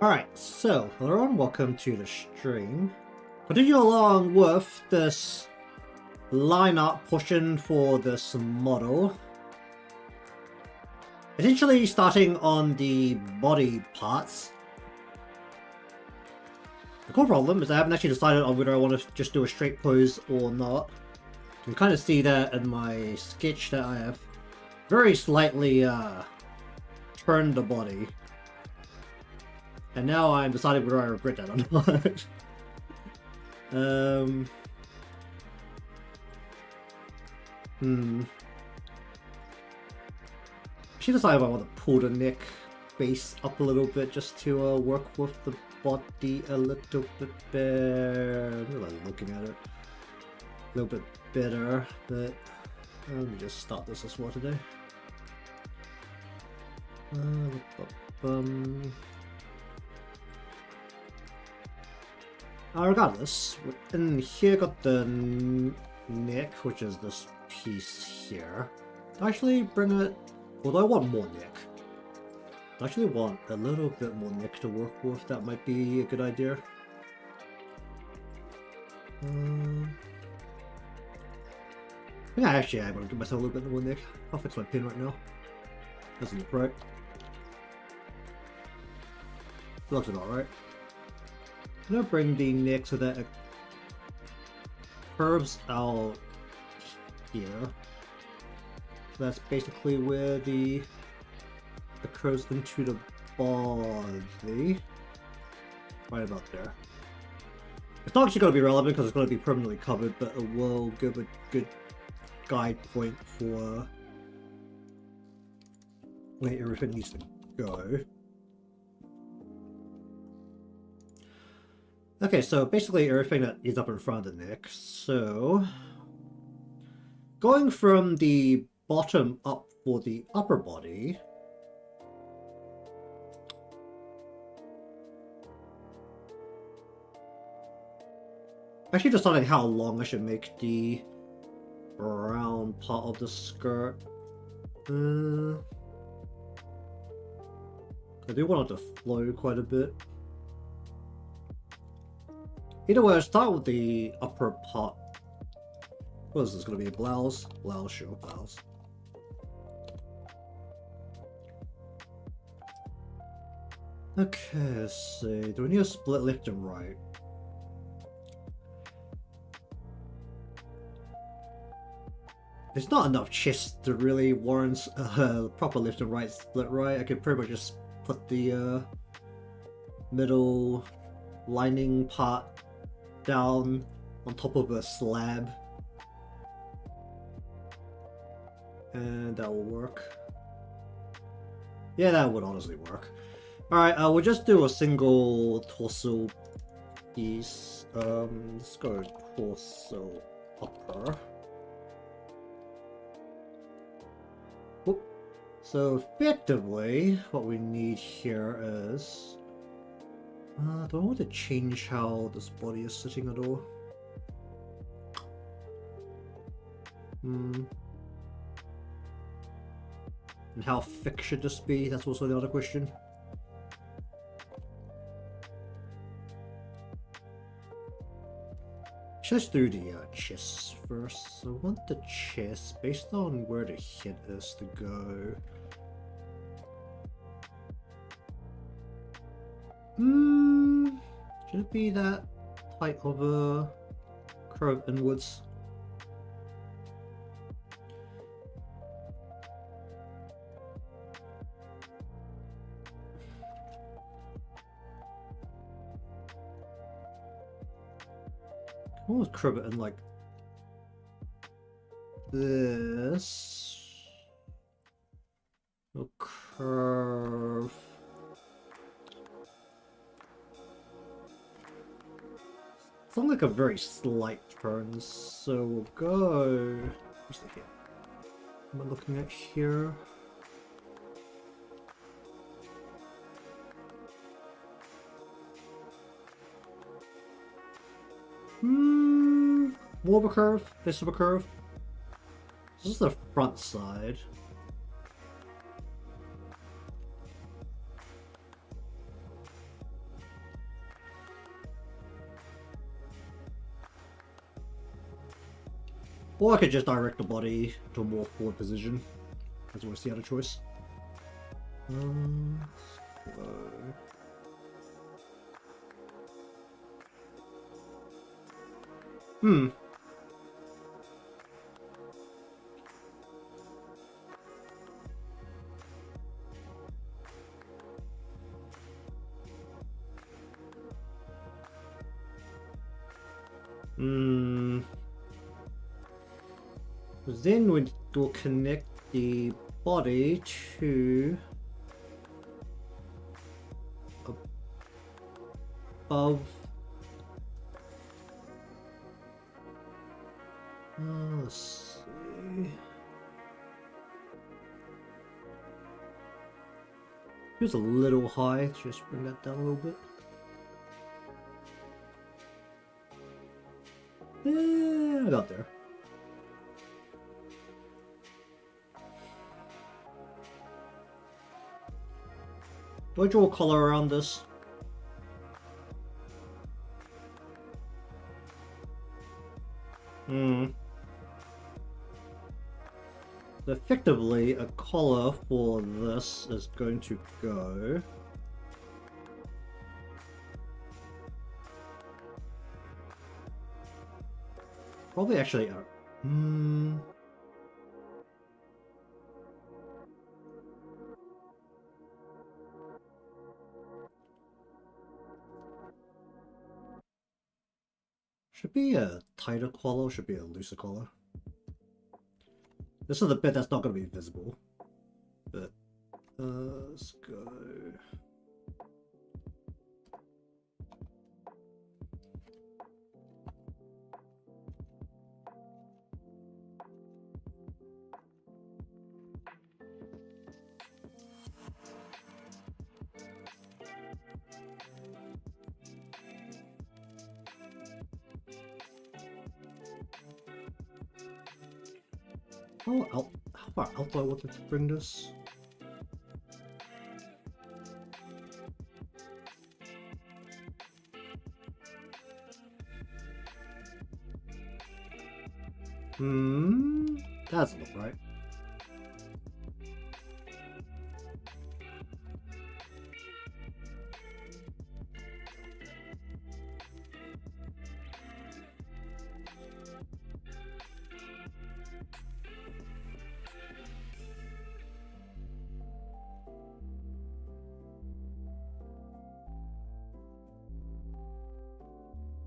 Alright, so hello and welcome to the stream. Continue along with this lineup pushing for this model. Essentially starting on the body parts. The core problem is I haven't actually decided on whether I want to just do a straight pose or not. You can kind of see that in my sketch that I have very slightly turned the body. And now I'm deciding whether I regret that or not. I should decide if I want to pull the neck base up a little bit just to work with the body a little bit better. I'm really looking at it a little bit better, but let me just start this as well today. Regardless, in here got the neck, which is this piece here. Actually bring it, although I want more neck. I actually want a little bit more neck to work with, that might be a good idea. Yeah, actually I'm going to give myself a little bit more neck. I'll fix my pin right now. Doesn't look right. Looks about right. I'm gonna bring the neck so that it curves out here. That's basically where it curves into the body. Right about there. It's not actually going to be relevant because it's going to be permanently covered, but it will give a good guide point for where everything needs to go. Okay, so basically everything that is up in front of the neck. So, going from the bottom up for the upper body. Actually deciding how long I should make the brown part of the skirt. I do want it to flow quite a bit. Either way, I'll start with the upper part. What is this going to be? A blouse? Blouse, sure, blouse. Okay, let's see. Do we need a split left and right? There's not enough chest to really warrant proper left and right split, right? I could pretty much just put the middle lining part down on top of a slab, and that will work. Yeah, that would honestly work. Alright, we'll just do a single torso piece. Let's go torso upper. Whoop. So effectively, what we need here is... do I want to change how this body is sitting at all? And how thick should this be? That's also the other question. Let's do the chest first. So I want the chest based on where the head is to go. Should it be that type of a curve inwards? I want to curve it in like this. A curve. It's not like a very slight turn, so we'll go... What's the here? Am I looking at here? More of a curve, less of a curve. This is the front side. Or I could just direct the body to a more forward position. That's always the other choice. Hmm. Then we'll connect the body to above. Let's see. Feels a little high. Just bring that down a little bit. Yeah, about there. Do I draw a color around this? So effectively, a collar for this is going to go... Probably actually... Should be a tighter collar, should be a looser collar. This is the bit that's not going to be visible. But, let's go... How far out do I want to bring this? That doesn't look right.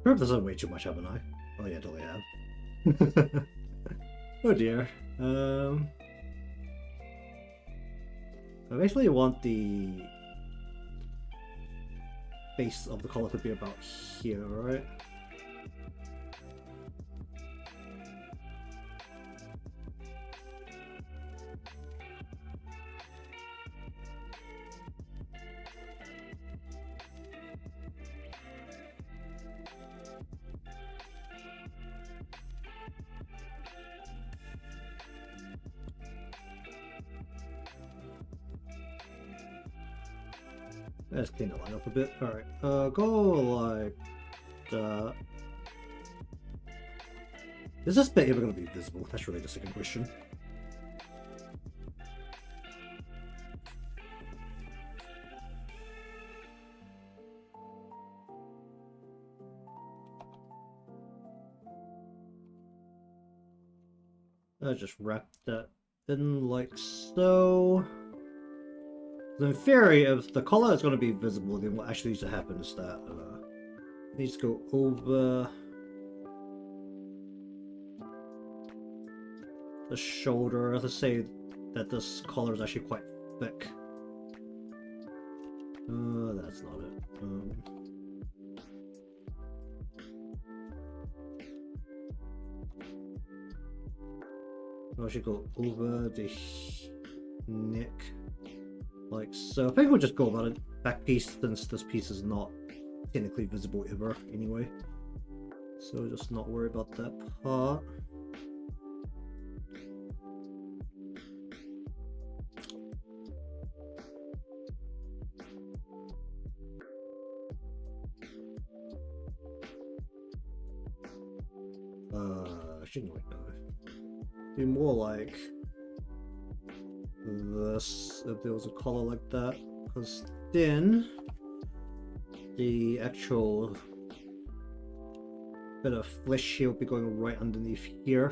I hope this isn't way too much, haven't I? Oh yeah, totally have. Oh dear. I basically want the base of the collar to be about here, right? Let's clean the line up a bit. Alright, go like that. Is this bit ever going to be visible? That's really the second question. I just wrap that in like so. So in theory, if the collar is going to be visible, then what actually needs to happen is that it needs to go over the shoulder. Let's say that this collar is actually quite thick. That's not it. I should go over the neck. Like so. I think we'll just go about it back piece since this piece is not technically visible ever anyway. So just not worry about that part. Shouldn't wait now. Be more like this if there was a color like that, because then the actual bit of flesh here will be going right underneath here.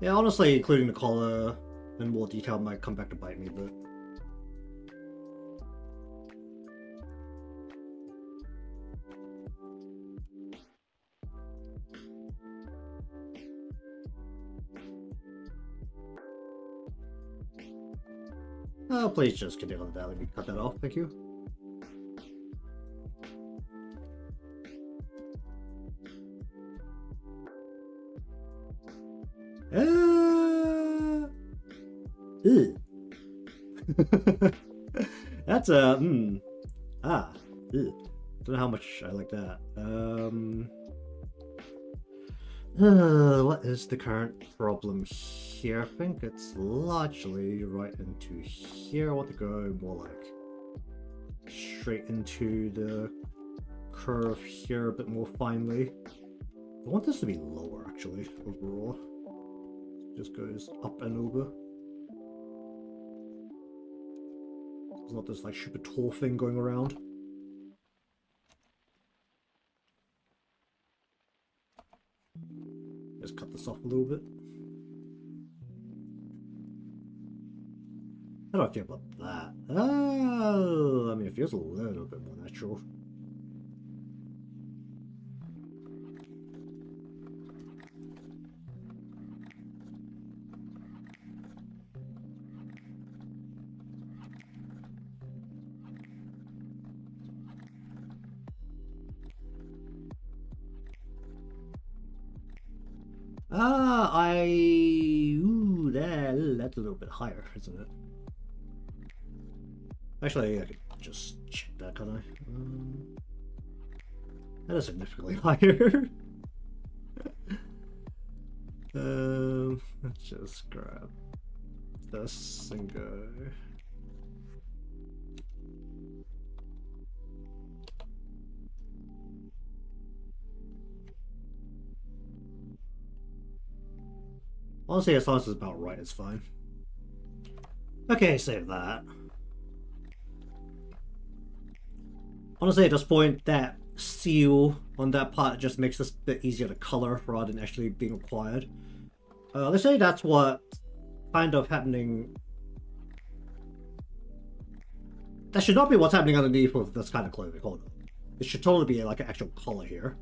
Yeah, honestly, including the collar and more detail might come back to bite me, but... Oh, please just continue on that. Let me cut that off, thank you. Ew. That's a ew. Don't know how much I like that. What is the current problem here? I think it's largely right into here. I want to go more like straight into the curve here a bit more finely. I want this to be lower actually overall. It just goes up and over. It's not this like super tall thing going around. Just cut this off a little bit. How do I feel about that? Oh, I mean, it feels a little bit more natural. Ooh, that's a little bit higher, isn't it? Actually, I could just check that, can't I? That is significantly higher. Let's just grab this and go. Honestly, as long as it's about right, it's fine. Okay, save that. Honestly, at this point, that seal on that part just makes this a bit easier to color rather than actually being required. Let's say that's what kind of happening. That should not be what's happening underneath with this kind of clothing. Hold on. It should totally be like an actual color here.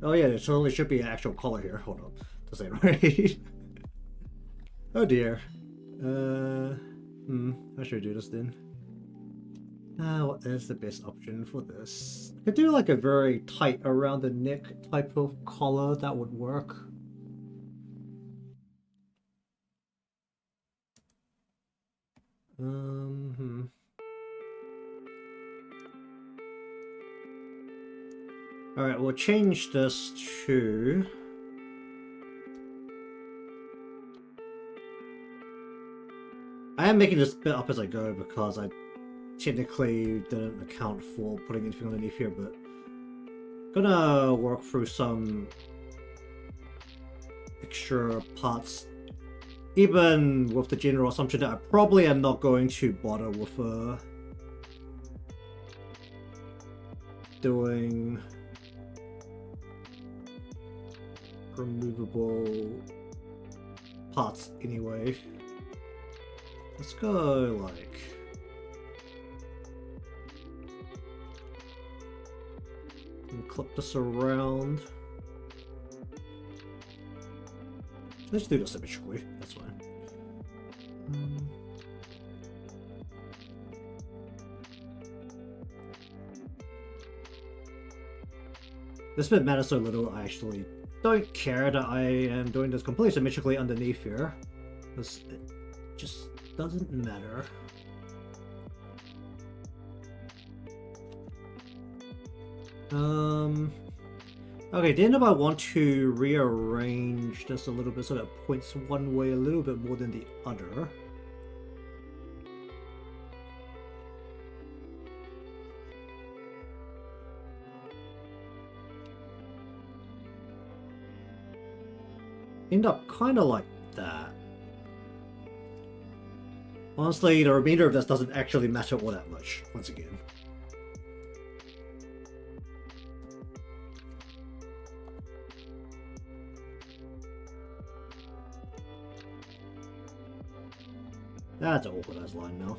Oh yeah, there totally should be an actual color here. Hold on. This ain't right. Oh dear. How should I do this then? What is the best option for this? I could do like a very tight around the neck type of collar. That would work. Alright, we'll change this to... I am making this bit up as I go because I technically didn't account for putting anything underneath here, but gonna work through some extra parts, even with the general assumption that I probably am not going to bother with doing removable parts anyway. Let's go like and clip this around. Let's do this symmetrically, that's fine. This bit matters so little, I actually don't care that I am doing this completely symmetrically underneath here. This it just doesn't matter. Okay, then if I want to rearrange this a little bit so that it points one way a little bit more than the other. End up kind of like that. Honestly, the remainder of this doesn't actually matter all that much, once again. That's an organized line now.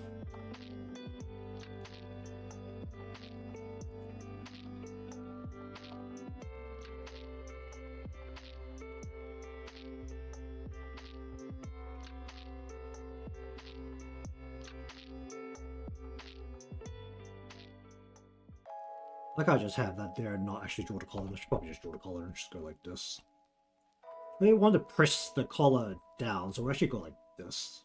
Like I just have that there and not actually draw the collar. I should probably just draw the collar and just go like this. We want to press the collar down, so we'll actually go like this.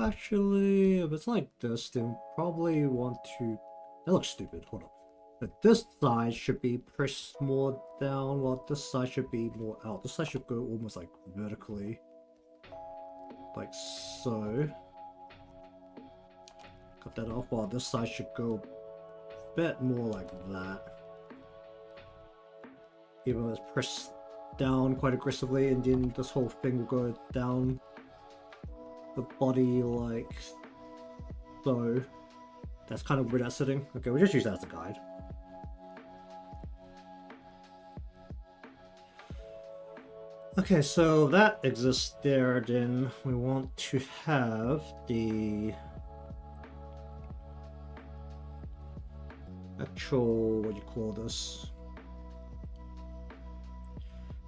Actually, if it's like this, then probably want to... That looks stupid, hold on. But this side should be pressed more down, while this side should be more out. This side should go almost like vertically. Like so. Cut that off, while this side should go a bit more like that. Even though it's pressed down quite aggressively, and then this whole thing will go down the body like so. That's kind of where that's sitting. Okay, we'll just use that as a guide. Okay, so that exists there. Then we want to have the actual, what do you call this?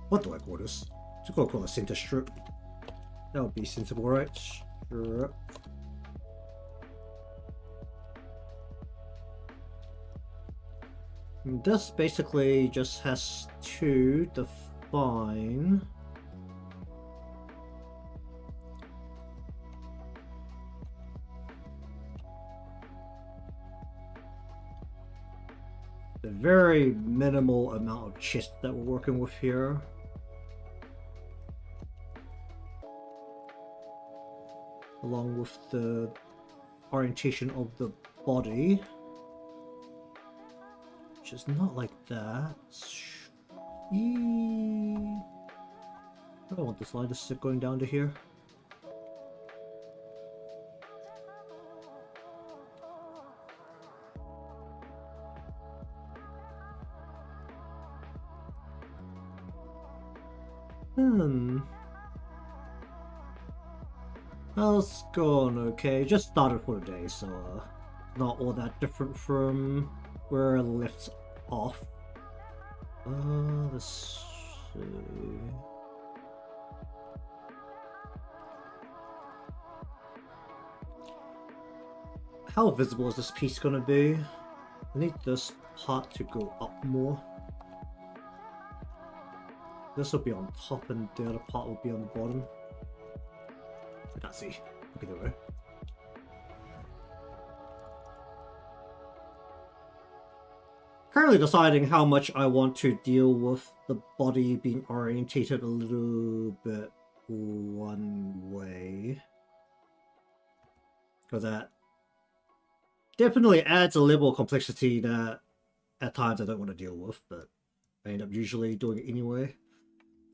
What do I call this? Just gonna call it center strip. That would be sensible, right? Strip. And this basically just has to define the very minimal amount of chest that we're working with here. Along with the orientation of the body. Which is not like that. I don't want this line to sit going down to here. How's it going? Okay, just started for the day, so not all that different from where I left off. Let's see. How visible is this piece gonna be? I need this part to go up more. This will be on top and the other part will be on the bottom. I can't see. Okay, there we go. Currently deciding how much I want to deal with the body being orientated a little bit one way. Because that definitely adds a level of complexity that at times I don't want to deal with, but I end up usually doing it anyway.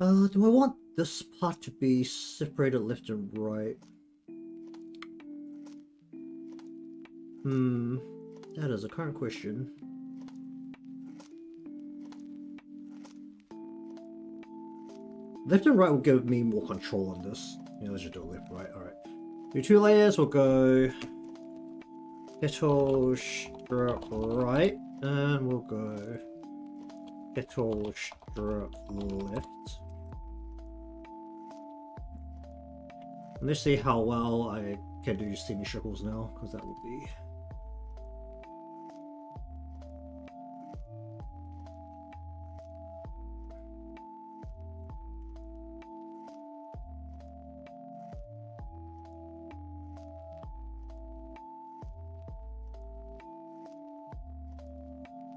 Do I want this part to be separated left and right? That is a current question. Left and right will give me more control on this. Yeah, let's just do left, right, alright. Do 2 layers, we'll go petal strip right, and we'll go petal strip left. And let's see how well I can do semicircles now, because that will be...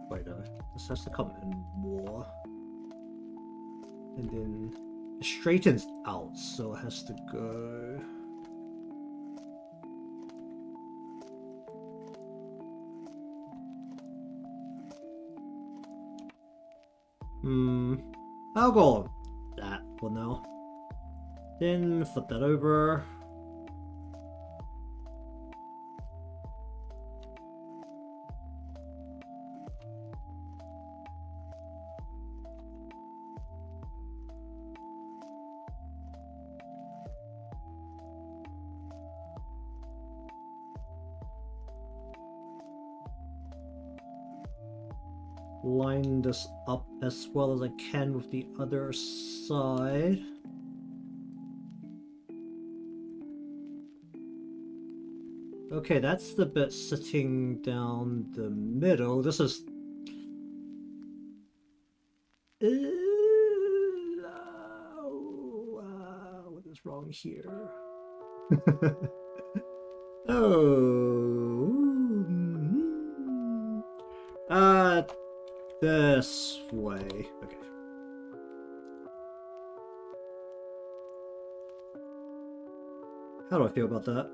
Wait, no. This has to come in more. And then it straightens out, so it has to go... I'll go on that for now. Then flip that over. Line this up as well as I can with the other side. Okay, that's the bit sitting down the middle. This is... what is wrong here? Oh... this way. Okay. How do I feel about that?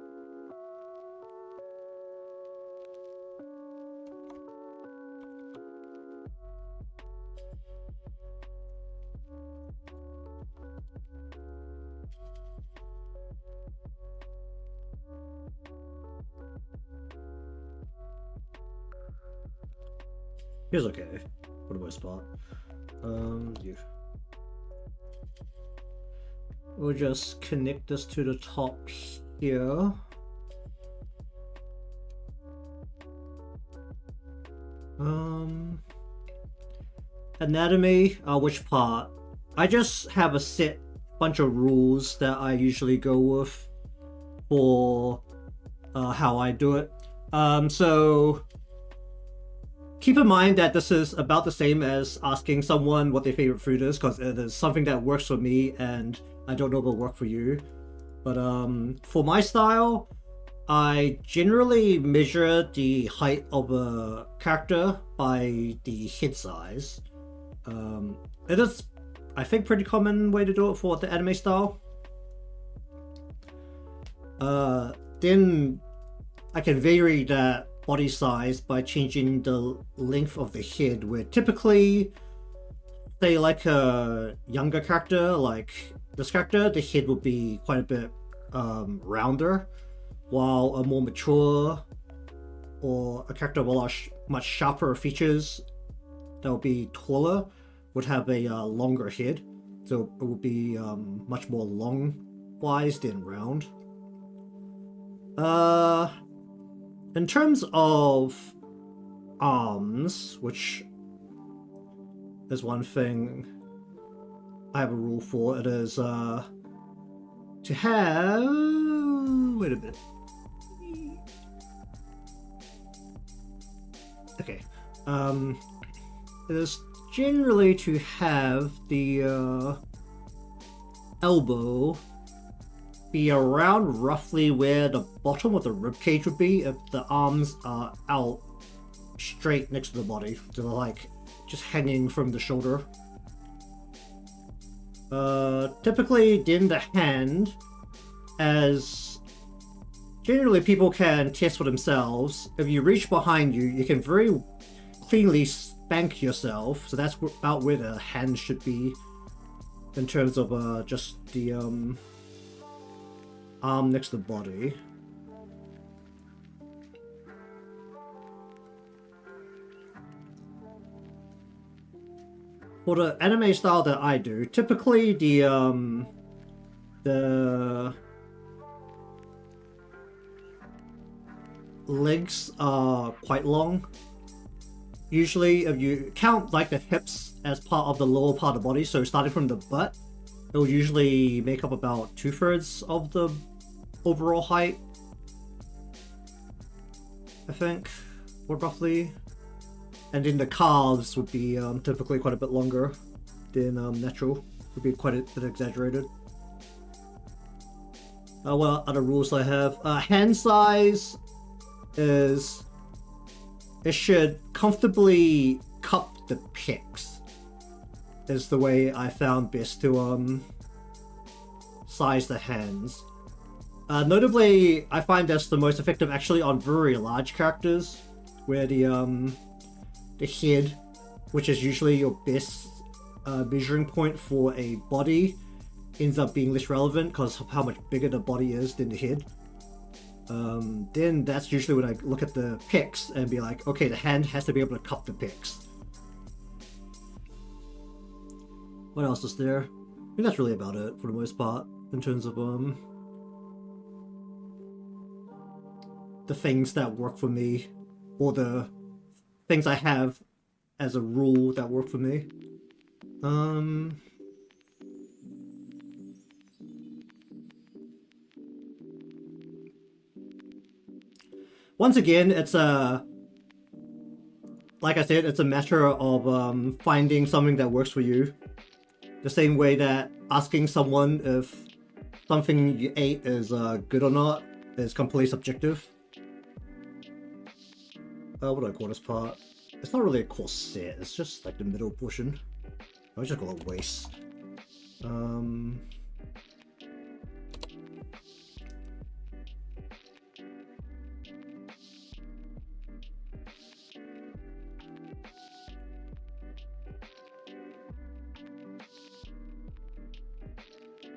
Feels okay, for the most part. Yeah. We'll just connect this to the top here. Anatomy, which part? I just have a set bunch of rules that I usually go with for how I do it. So keep in mind that this is about the same as asking someone what their favorite food is, because it is something that works for me and I don't know if it'll work for you. But for my style, I generally measure the height of a character by the head size. It is, I think, pretty common way to do it for the anime style. Then I can vary that body size by changing the length of the head, where typically, say like a younger character like this character, the head would be quite a bit rounder, while a more mature or a character with much sharper features that would be taller would have a longer head, so it would be much more long wise than round. In terms of arms, which is one thing I have a rule for, it is to have... wait a minute. Okay. It is generally to have the elbow be around roughly where the bottom of the ribcage would be if the arms are out straight next to the body. So they're like just hanging from the shoulder. Typically then the hand, as generally people can test for themselves, if you reach behind you, you can very cleanly spank yourself. So that's about where the hand should be in terms of just the arm next to the body. For the anime style that I do, typically the legs are quite long. Usually if you count like the hips as part of the lower part of the body, so starting from the butt, it will usually make up about 2/3 of the overall height, I think, or roughly. And then the calves would be typically quite a bit longer than natural. Would be quite a bit exaggerated. What other rules I have? Hand size is it should comfortably cup the pecs. Is the way I found best to size the hands. Notably, I find that's the most effective actually on very large characters, where the head, which is usually your best measuring point for a body, ends up being less relevant because of how much bigger the body is than the head. Then that's usually when I look at the pecs and be like, okay, the hand has to be able to cup the pecs. What else is there? I think that's really about it for the most part in terms of the things that work for me, or the things I have as a rule that work for me. Once again, it's like I said, it's a matter of finding something that works for you. The same way that asking someone if something you ate is good or not is completely subjective. What do I call this part? It's not really a corset, it's just like the middle portion. I just call it waist.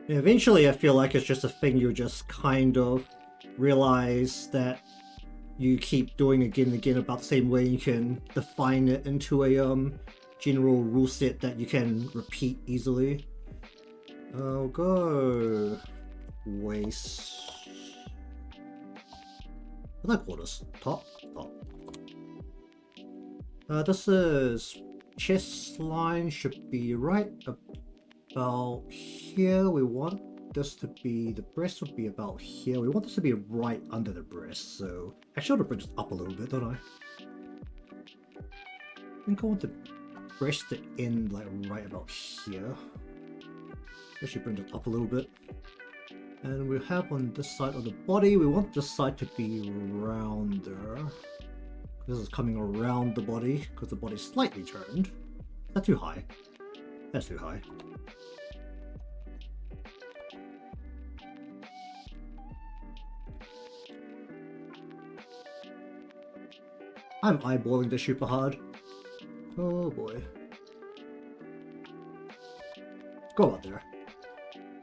Eventually I feel like it's just a thing you just kind of realize that you keep doing again and again about the same way. You can define it into a general rule set that you can repeat easily. I'll go waist. What do I call this? Top? Top. This is chest line, should be right about here. We want this to be, the breast would be about here. We want this to be right under the breast, so actually I want to bring this up a little bit, don't I? I think I want the breast to end like right about here. Actually bring it up a little bit. And we have on this side of the body, we want this side to be rounder. This is coming around the body because the body's slightly turned. Is that too high? That's too high. I'm eyeballing this super hard. Oh boy. Go out there.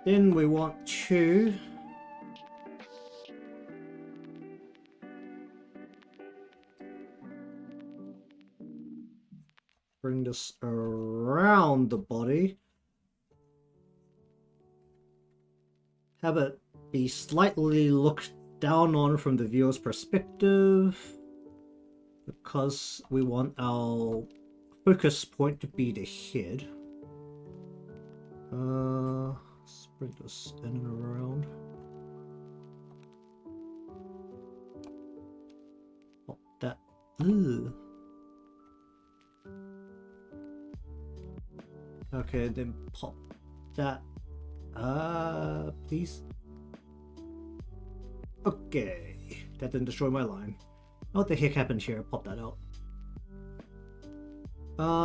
Then we want to bring this around the body. Have it be slightly looked down on from the viewer's perspective, because we want our focus point to be the head. Let's bring this in and around. Pop that. Ugh. Okay, then pop that. Please. Okay, that didn't destroy my line. What the heck happened here? Pop that out.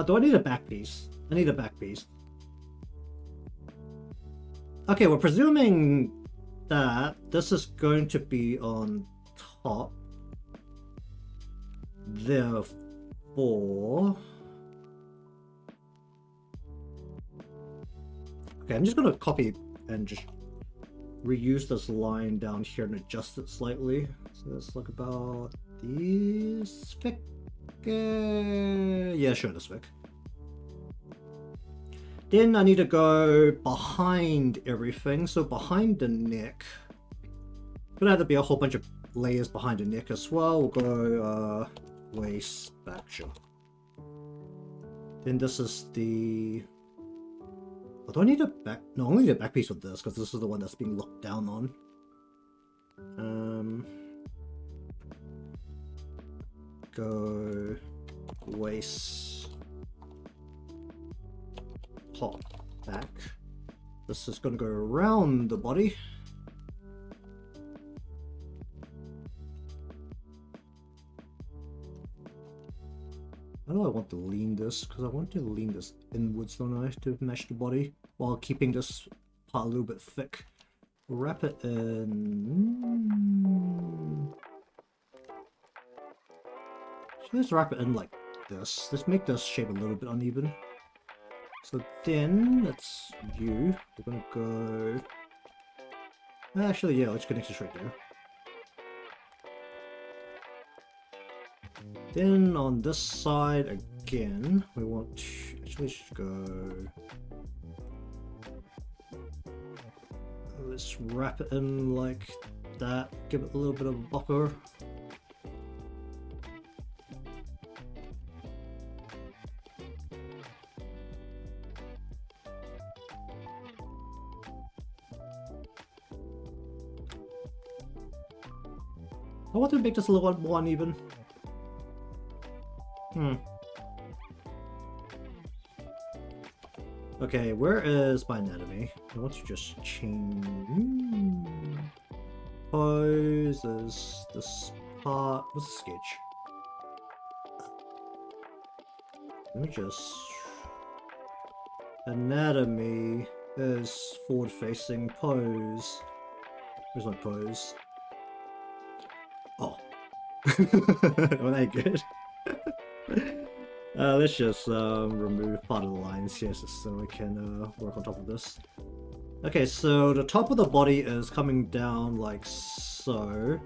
Do I need a back piece? I need a back piece. Okay, we're presuming that this is going to be on top. Therefore... Okay, I'm just going to copy and just reuse this line down here and adjust it slightly. So let's look about this thick. Yeah, sure, this thick. Then I need to go behind everything. So behind the neck, gonna have to be a whole bunch of layers behind the neck as well. We'll go waist, back, sure. Then this is the... Oh, do I need a back? No, I only need a back piece with this because this is the one that's being looked down on. Go waist, pop back. This is going to go around the body. How do I want to lean this? Because I want to lean this inwards, don't I, to match the body, while keeping this part a little bit thick. Wrap it in... So let's wrap it in like this. Let's make this shape a little bit uneven. So then, that's you. We're gonna go... Actually, yeah, let's connect it right there. Then on this side again, we want to actually just go. Let's wrap it in like that. Give it a little bit of a buffer. I want to make this a little more uneven. Okay, where is my anatomy? I want to just change poses, this part. What's the sketch? Let me just... Anatomy is forward facing pose. Where's my pose? Oh. Well, that good. Let's just remove part of the lines here so we can work on top of this. Okay, so the top of the body is coming down like so.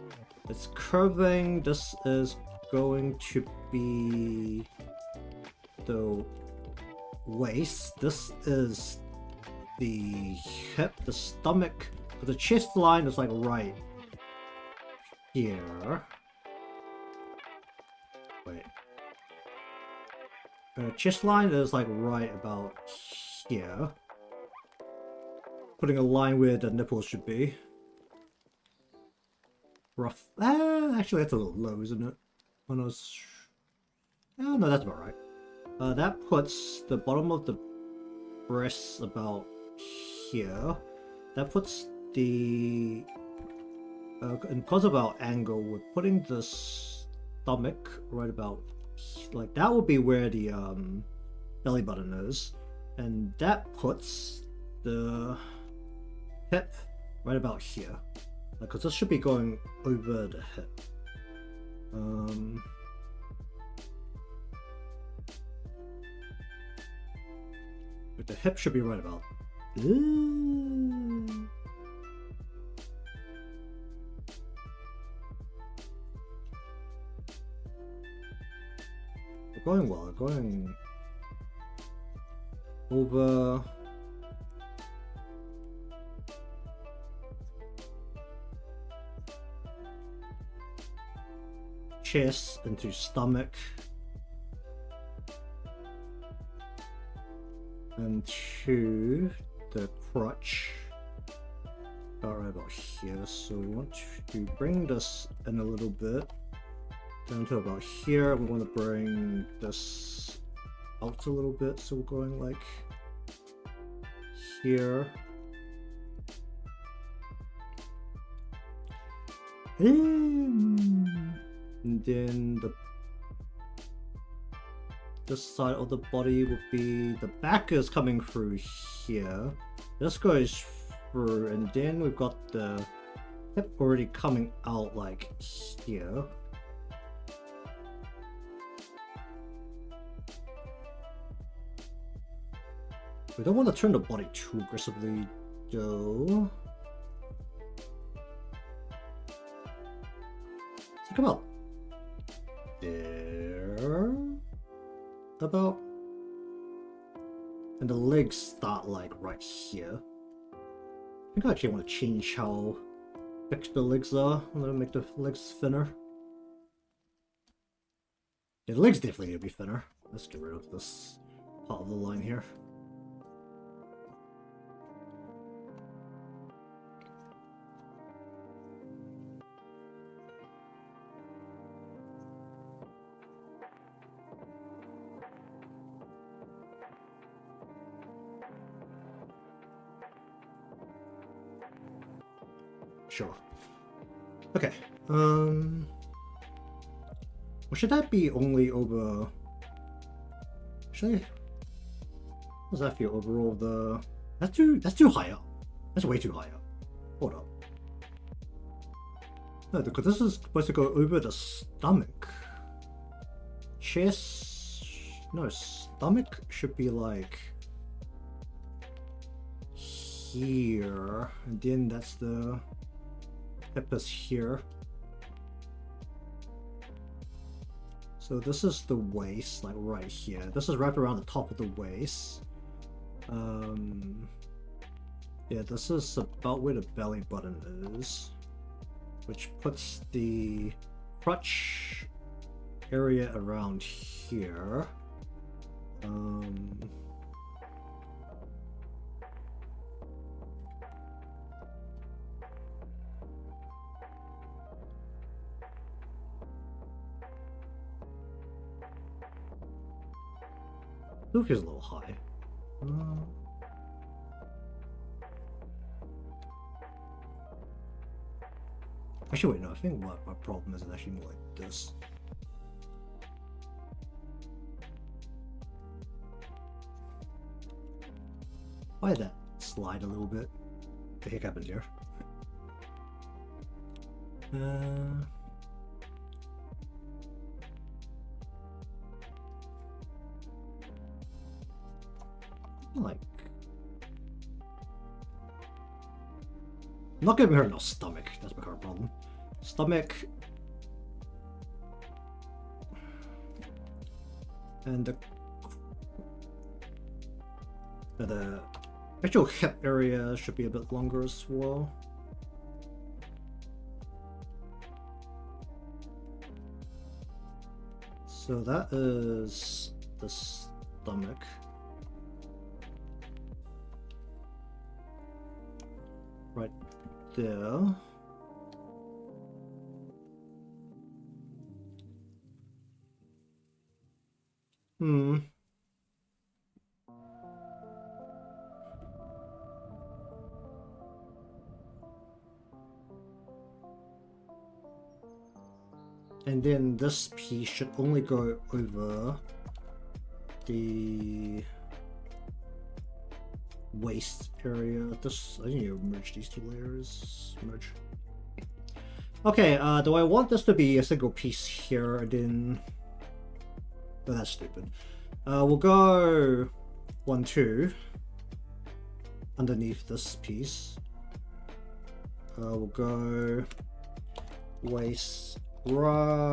It's curving. This is going to be the waist. This is the hip, the stomach. But the chest line is like right here. Wait. Chest line is like right about here. Putting a line where the nipples should be. Rough. Actually, that's a little low, isn't it? When I was... Oh, no, that's about right. That puts the bottom of the breasts about here. That puts the... and because of our angle, we're putting the stomach right about... Like, that would be where the belly button is. And that puts the hip right about here. Because this should be going over the hip. But the hip should be right about... Ooh. We're going well, we're going over chest into stomach and to the crotch right about here. So we want to bring this in a little bit down to about here. We want to bring this out a little bit, so we're going like here. And then this side of the body would be, the back is coming through here. This goes through, and then we've got the hip already coming out like here. We don't want to turn the body too aggressively, though. Think about there. About. And the legs start like right here. I think I actually want to change how thick the legs are. I'm gonna make the legs thinner. Yeah, the legs definitely need to be thinner. Let's get rid of this part of the line here. Sure. Okay. Or should that be only over actually. How does that feel overall? That's too high up. That's way too high up. Hold up. No, because this is supposed to go over the stomach. Chest. No, stomach should be like here, and then that's the hip is here. So this is the waist, like right here. This is wrapped around the top of the waist. Yeah, this is about where the belly button is, which puts the crotch area around here. Lofi's a little high. Actually, wait, no, I think my problem is actually more like this. Why did that slide a little bit? What the heck happened here? Like, I'm not giving her no stomach. That's my current problem. Stomach and the actual hip area should be a bit longer as well. So that is the stomach. Right there. And then this piece should only go over the waist area. I need to merge these two layers. Merge. Okay, do I want this to be a single piece here and then... Oh, that's stupid. We'll go 1, 2 underneath this piece. We'll go waist left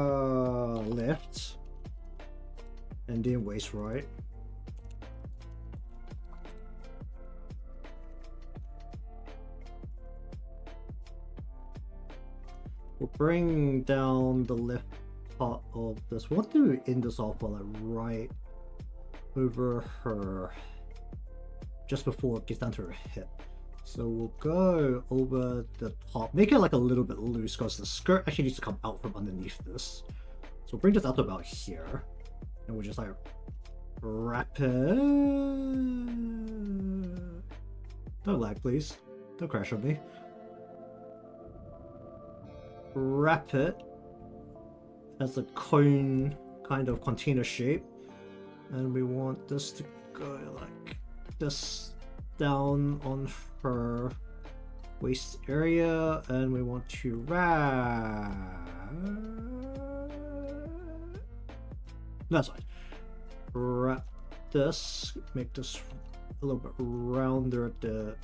and then waist right. We'll bring down the left part of this. We want to end this off like right over her, just before it gets down to her hip. So we'll go over the top, make it like a little bit loose because the skirt actually needs to come out from underneath this. So we'll bring this out to about here, and we'll just like wrap it. Don't lag, please. Don't crash on me. Wrap it as a cone kind of container shape, and we want this to go like this down on her waist area, and we want to wrap. That's right. Wrap this, make this a little bit rounder at the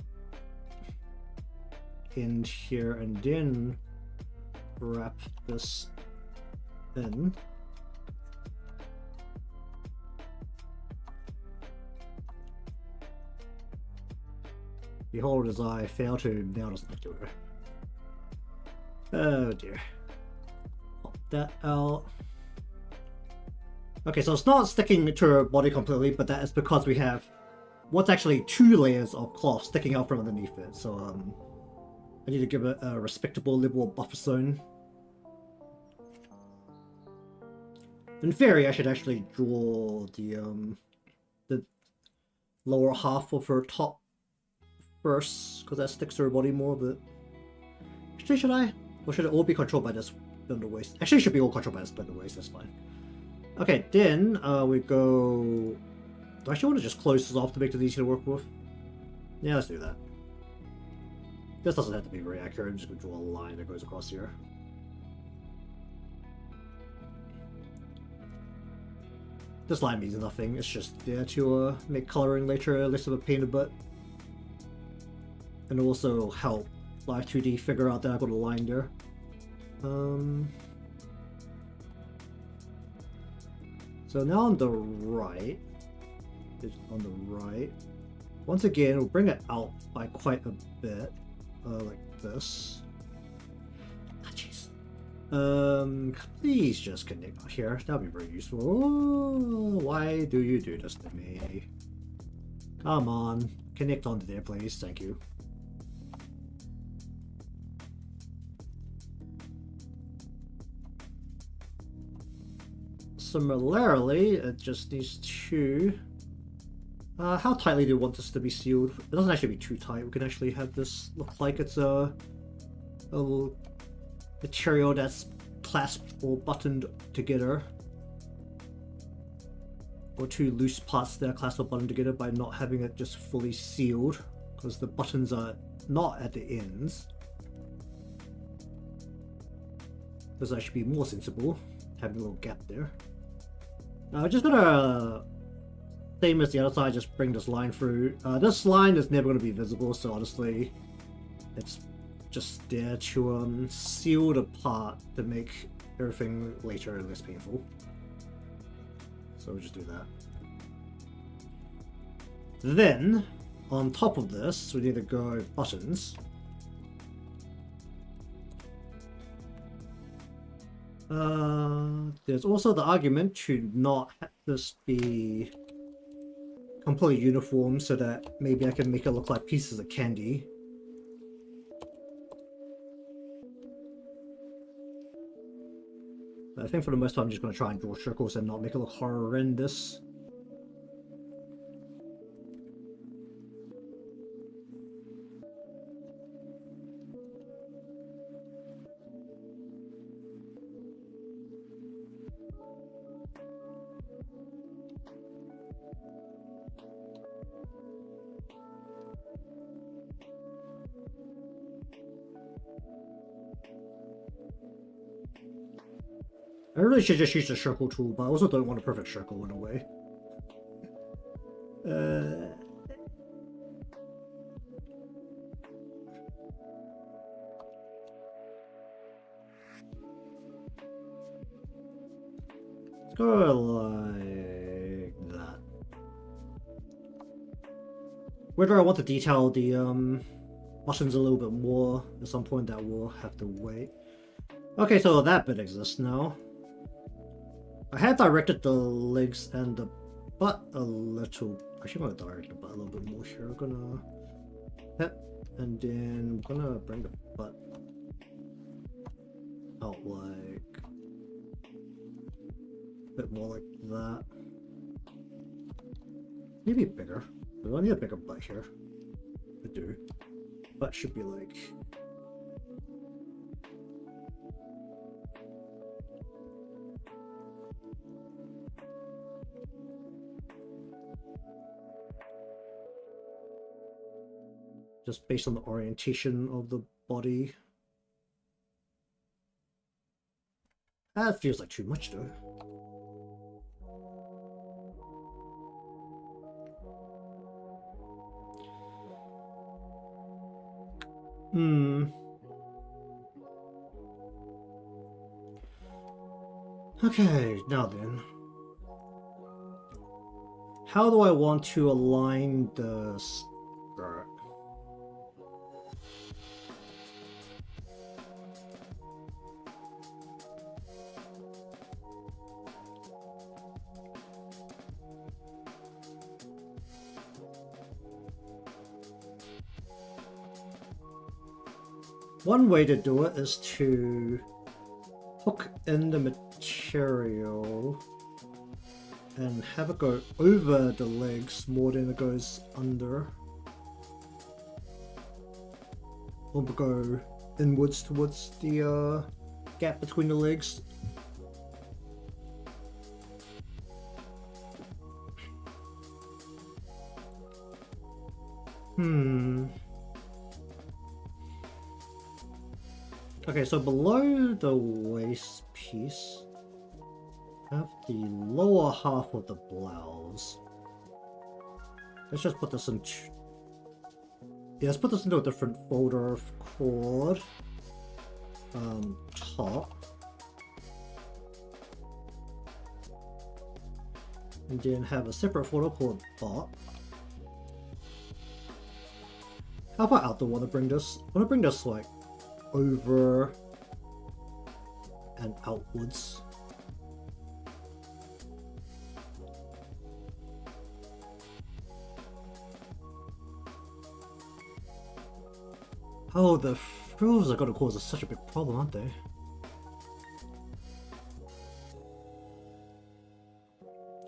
end here, and then wrap this in. Behold, as I fail to nail this to her. Oh dear. Pop that out. Okay, so it's not sticking to her body completely, but that is because we have what's actually 2 layers of cloth sticking out from underneath it. So I need to give it a respectable liberal buffer zone. In theory, I should actually draw the lower half of her top first, because that sticks to her body more, but actually, should I? Or should it all be controlled by this spindle waist? Actually, it should be all controlled by the spindle waist, that's fine. Okay, then we go Do I actually want to just close this off to make it easier to work with? Yeah, let's do that. This doesn't have to be very accurate. I'm just going to draw a line that goes across here. This line means nothing. It's just there to make coloring later less of a pain in the butt. And also help Live2D figure out that I've got a line there. So now on the right, once again, we'll bring it out by quite a bit, like this. Ah, jeez. Please just connect here. That'll be very useful. Oh, why do you do this to me? Come on, connect onto there, please. Thank you. Similarly, it just needs to... how tightly do you want this to be sealed? It doesn't actually be too tight. We can actually have this look like it's a material that's clasped or buttoned together. Or two loose parts that are clasped or buttoned together by not having it just fully sealed, because the buttons are not at the ends. This actually be more sensible, having a little gap there. I'm just gonna, same as the other side, just bring this line through. This line is never going to be visible, so honestly, it's just there to seal the part to make everything later less painful. So we'll just do that. Then, on top of this, we need to go buttons. There's also the argument to not have this be completely uniform so that maybe I can make it look like pieces of candy. But I think for the most part I'm just going to try and draw circles and not make it look horrendous. I really should just use the circle tool, but I also don't want a perfect circle in a way. Let's go like that. Whether I want to detail the buttons a little bit more at some point, that will have to wait. Okay, so that bit exists now. I have directed the legs and the butt a little. Actually, I'm going to direct the butt a little bit more here. I'm gonna hit, and then I'm gonna bring the butt out like a bit more like that. Maybe bigger. I need a bigger butt here. I do. Butt should be like. Just based on the orientation of the body. That feels like too much though. Okay, now then. How do I want to align the skirt? One way to do it is to hook in the material and have it go over the legs more than it goes under. Or go inwards towards the gap between the legs. Okay, so below the waist piece, have the lower half of the blouse. Let's just put this into... Yeah, let's put this into a different folder called top. And then have a separate folder called bot. How about out? I want to bring this? I want to bring this like over and outwards. Oh, the frills are going to cause us such a big problem, aren't they?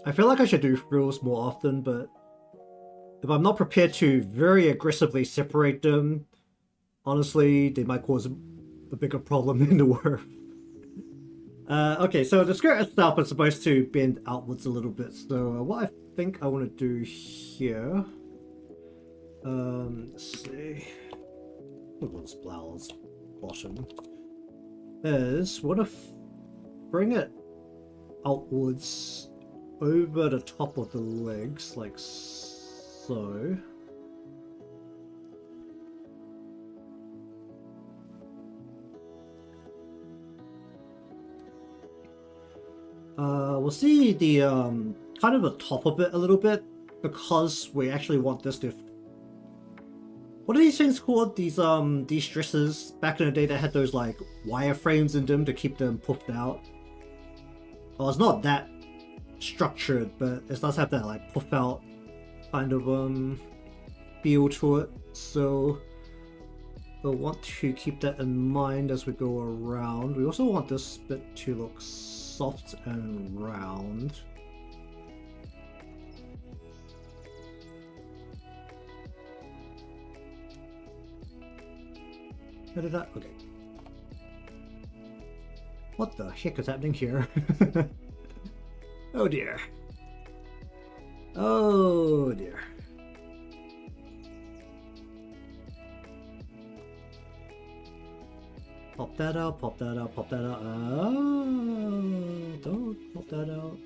I feel like I should do frills more often, but if I'm not prepared to very aggressively separate them, honestly, they might cause a bigger problem in the work. Okay, so the skirt itself is supposed to bend outwards a little bit, so what I think I want to do here... let's see... Look at this blouse bottom. Is want to bring it outwards over the top of the legs, like so. We'll see the kind of the top of it a little bit because we actually want this to... What are these things called? These dresses back in the day that had those like wireframes in them to keep them puffed out. Well, it's not that structured, but it does have that like puff out kind of feel to it. So we'll want to keep that in mind as we go around. We also want this bit to look soft and round. How did that? Okay. What the heck is happening here? Oh dear. Oh dear. Pop that out, pop that out, pop that out. Oh, don't pop that out.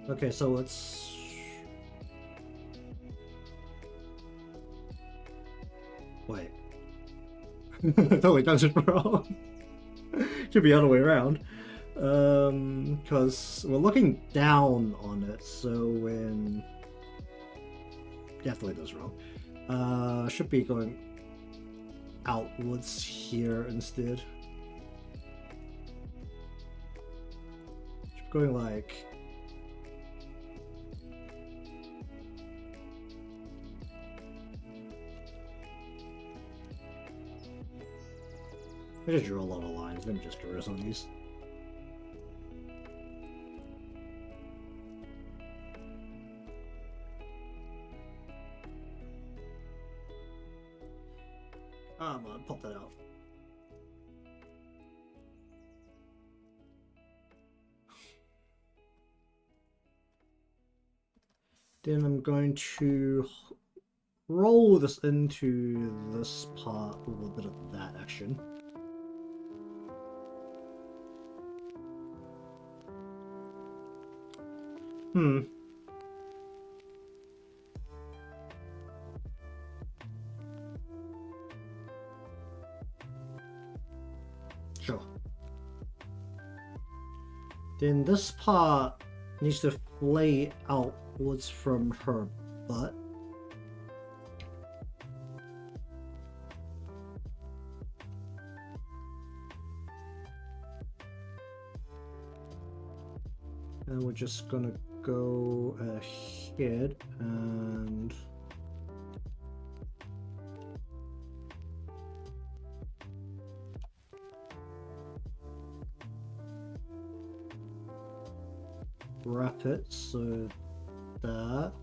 Okay, so it's... Wait. Totally done it wrong. Should be the other way around. Because we're looking down on it, so when... Definitely does wrong. Should be going outwards here instead. Should be going like... I just drew a lot of lines, let me just erase on these. I'm gonna pop that out. Then I'm going to roll this into this part with a little bit of that action. Sure. Then this part needs to flay outwards from her butt. And we're just gonna go ahead and wrap it so that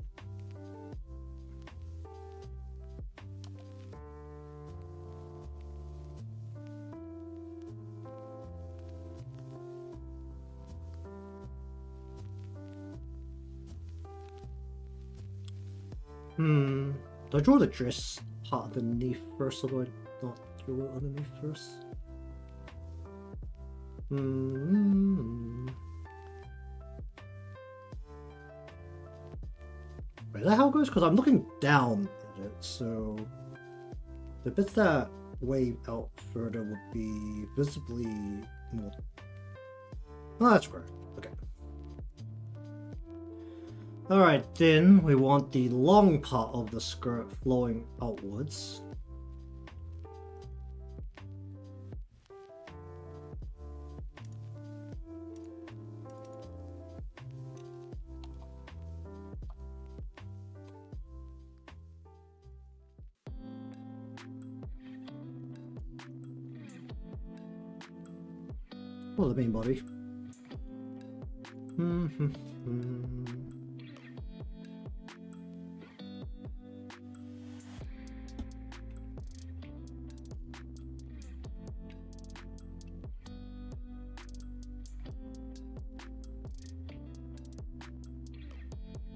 do I draw the dress part underneath first, or do I not draw it underneath first? Wait, is that how it goes? Because I'm looking down at it, so the bits that wave out further would be visibly more. Oh, that's correct. Okay. Alright, then we want the long part of the skirt flowing outwards. Or the main body.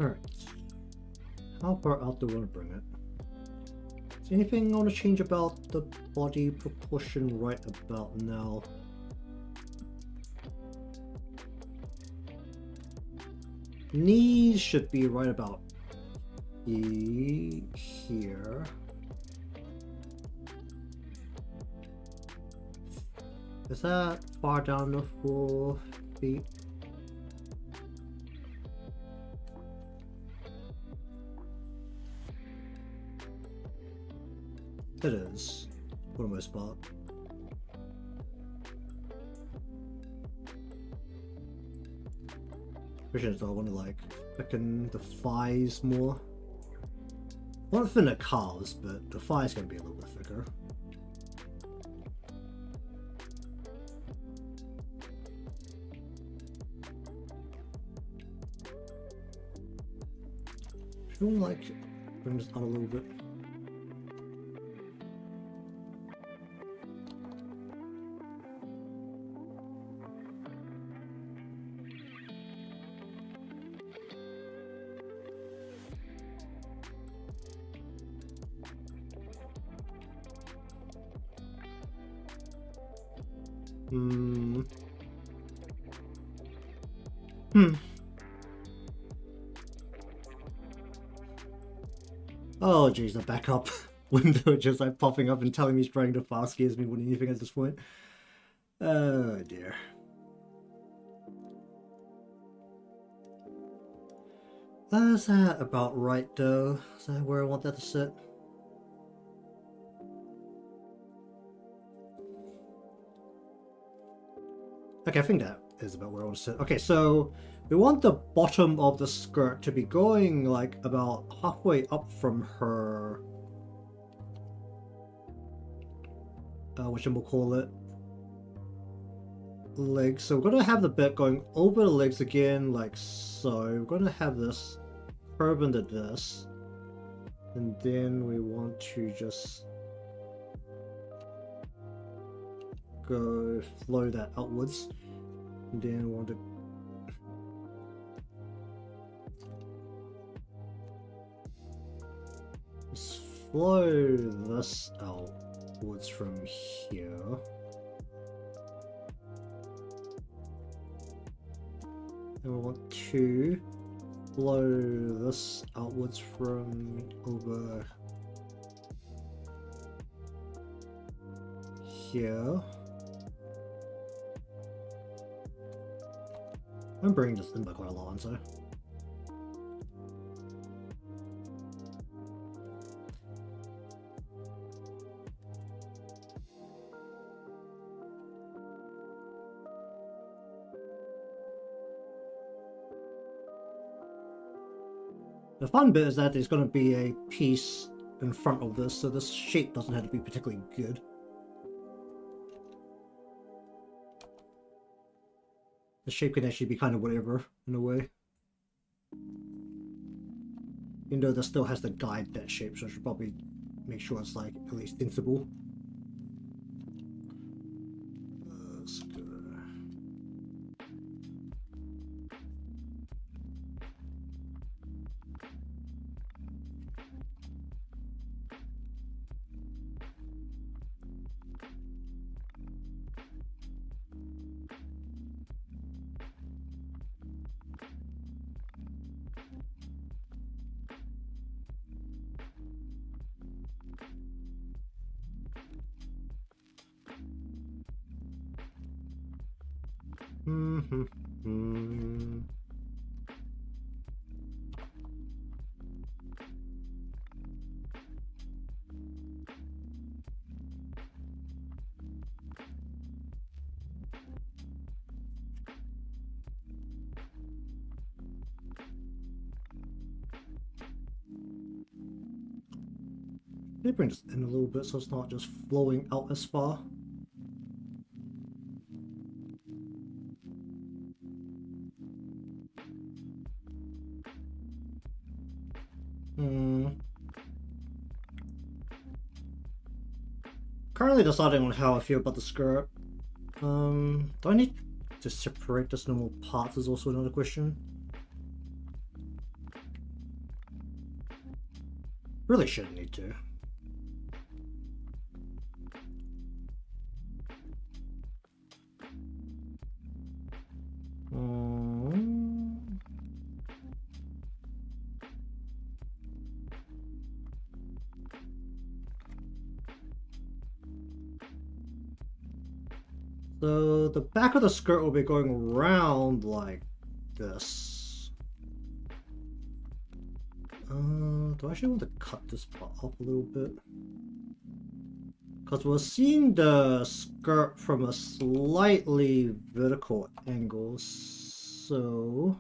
Alright. How far out do we want to bring it? Is there anything I want to change about the body proportion right about now? Knees should be right about here. Is that far down enough for feet? It is, for the most part. Vision is I want to like thicken the thighs more. I want to thin the calves, but the thighs gonna be a little bit thicker. Should we like bring this out a little bit? Oh geez, the backup window just like popping up and telling me trying to file scares me more than anything at this point. Oh dear. Is that about right though? Is that where I want that to sit? Okay, I think that is about where I want to sit. Okay, so we want the bottom of the skirt to be going like about halfway up from her, which we'll call it, legs. So we're going to have the bit going over the legs again, like so. We're going to have this curve into this, and then we want to just go flow that outwards, and then we want to just flow this outwards from here. And we want to flow this outwards from over here. I'm bringing this in by quite a lot, so. The fun bit is that there's going to be a piece in front of this, so this shape doesn't have to be particularly good. the shape can actually be kind of whatever in a way. Even though this still has to guide that shape, so I should probably make sure it's like at least sensible. Let's go. Maybe bring this in a little bit so it's not just flowing out as far. Currently deciding on how I feel about the skirt. Do I need to separate this normal parts is also another question. Really shouldn't need to. So the back of the skirt will be going around like this. Do I actually want to cut this part up a little bit? Because we're seeing the skirt from a slightly vertical angle, so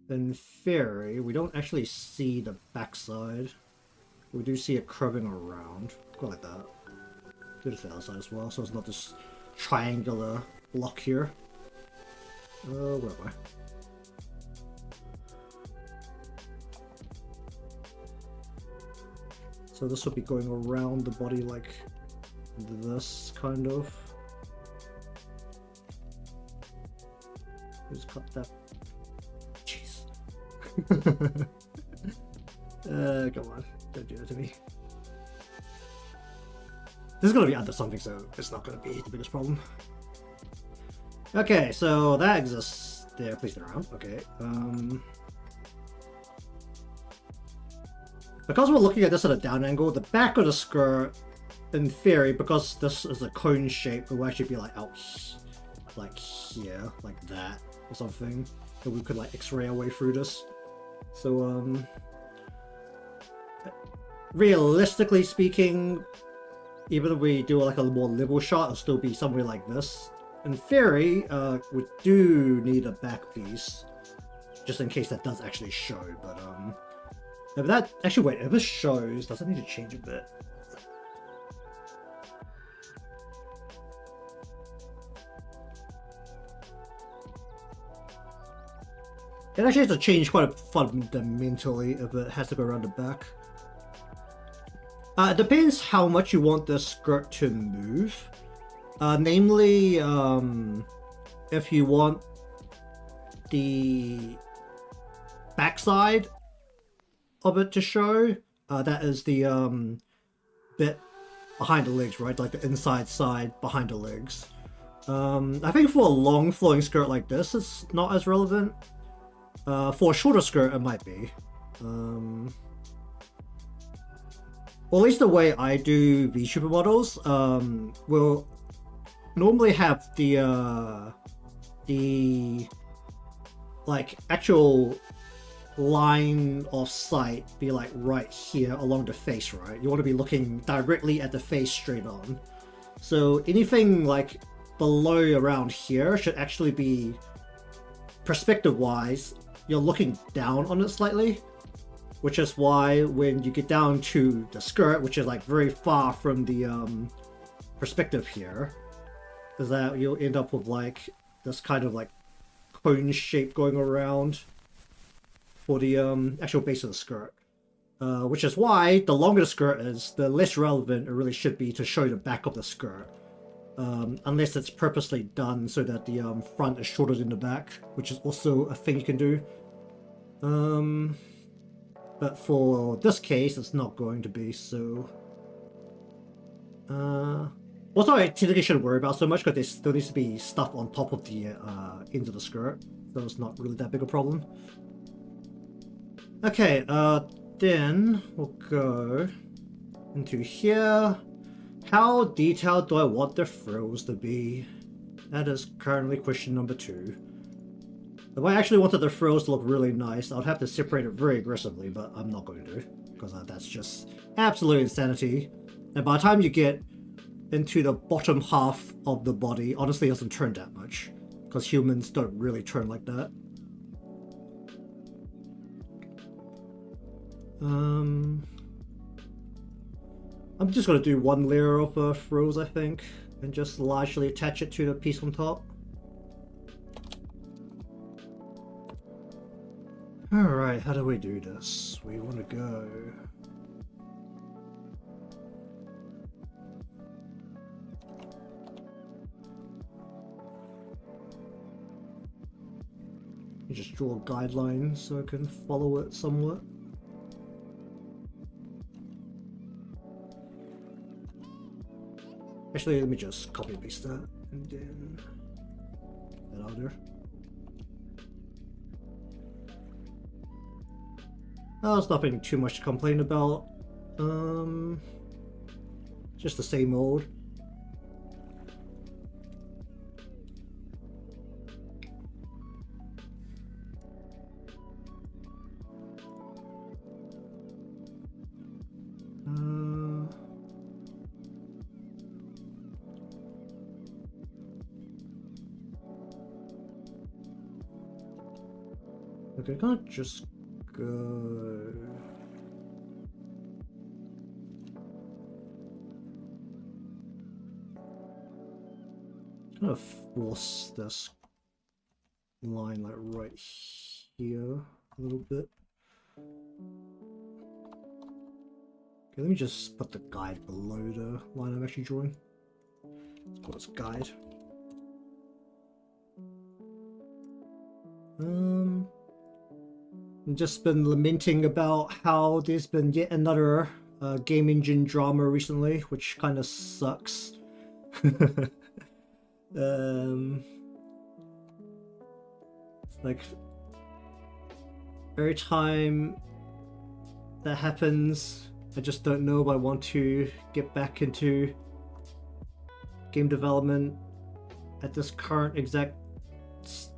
in theory we don't actually see the backside. We do see it curving around. Go like that. Do this outside as well, so it's not this triangular block here. Where am I? So this will be going around the body like this, kind of. Just cut that. Jeez. Come on, don't do that to me. This is going to be under something, so it's not going to be the biggest problem. Okay, so that exists there. Please turn around. Okay. Because we're looking at this at a down angle, the back of the skirt, in theory, because this is a cone shape, it will actually be like out, like here, like that, or something. So we could like X-ray our way through this. So, realistically speaking, even if we do like a more liberal shot, it'll still be somewhere like this. In theory, we do need a back piece, just in case that does actually show, but if that, actually wait, if this shows, does it need to change a bit? It actually has to change quite fundamentally if it has to go around the back. It depends how much you want the skirt to move. Namely, if you want the backside of it to show, that is the bit behind the legs, right? Like the inside side behind the legs. I think for a long flowing skirt like this, it's not as relevant. For a shorter skirt, it might be. Or at least the way I do Vtuber models, will normally have the like actual line of sight be like right here along the face, right? You want to be looking directly at the face straight on. So anything like below around here should actually be, perspective wise, you're looking down on it slightly, which is why when you get down to the skirt, which is like very far from the perspective here, is that you'll end up with like this kind of like cone shape going around for the actual base of the skirt. Which is why the longer the skirt is, the less relevant it really should be to show the back of the skirt. Unless it's purposely done so that the front is shorter than the back, which is also a thing you can do. But for this case, it's not going to be, so... also, I technically shouldn't worry about so much because there still needs to be stuff on top of the ends of the skirt, so it's not really that big a problem. Okay, then we'll go into here. How detailed do I want the frills to be? That is currently question number 2. If I actually wanted the frills to look really nice, I'd have to separate it very aggressively, but I'm not going to, because that's just absolute insanity. And by the time you get into the bottom half of the body, honestly it doesn't turn that much, because humans don't really turn like that. I'm just going to do one layer of frills, I think, and just largely attach it to the piece on top. Alright, how do we do this? We want to go... You just draw a guideline so I can follow it somewhat. Actually, let me just copy and paste that, and then that out there. Oh, it's nothing too much to complain about. Just the same old. Okay, I can't just go. Kind of force this line like right here a little bit. Okay, let me just put the guide below the line I'm actually drawing. Let's call this guide. I've just been lamenting about how there's been yet another game engine drama recently, which kind of sucks. It's like every time that happens, I just don't know if I want to get back into game development at this current exact stage.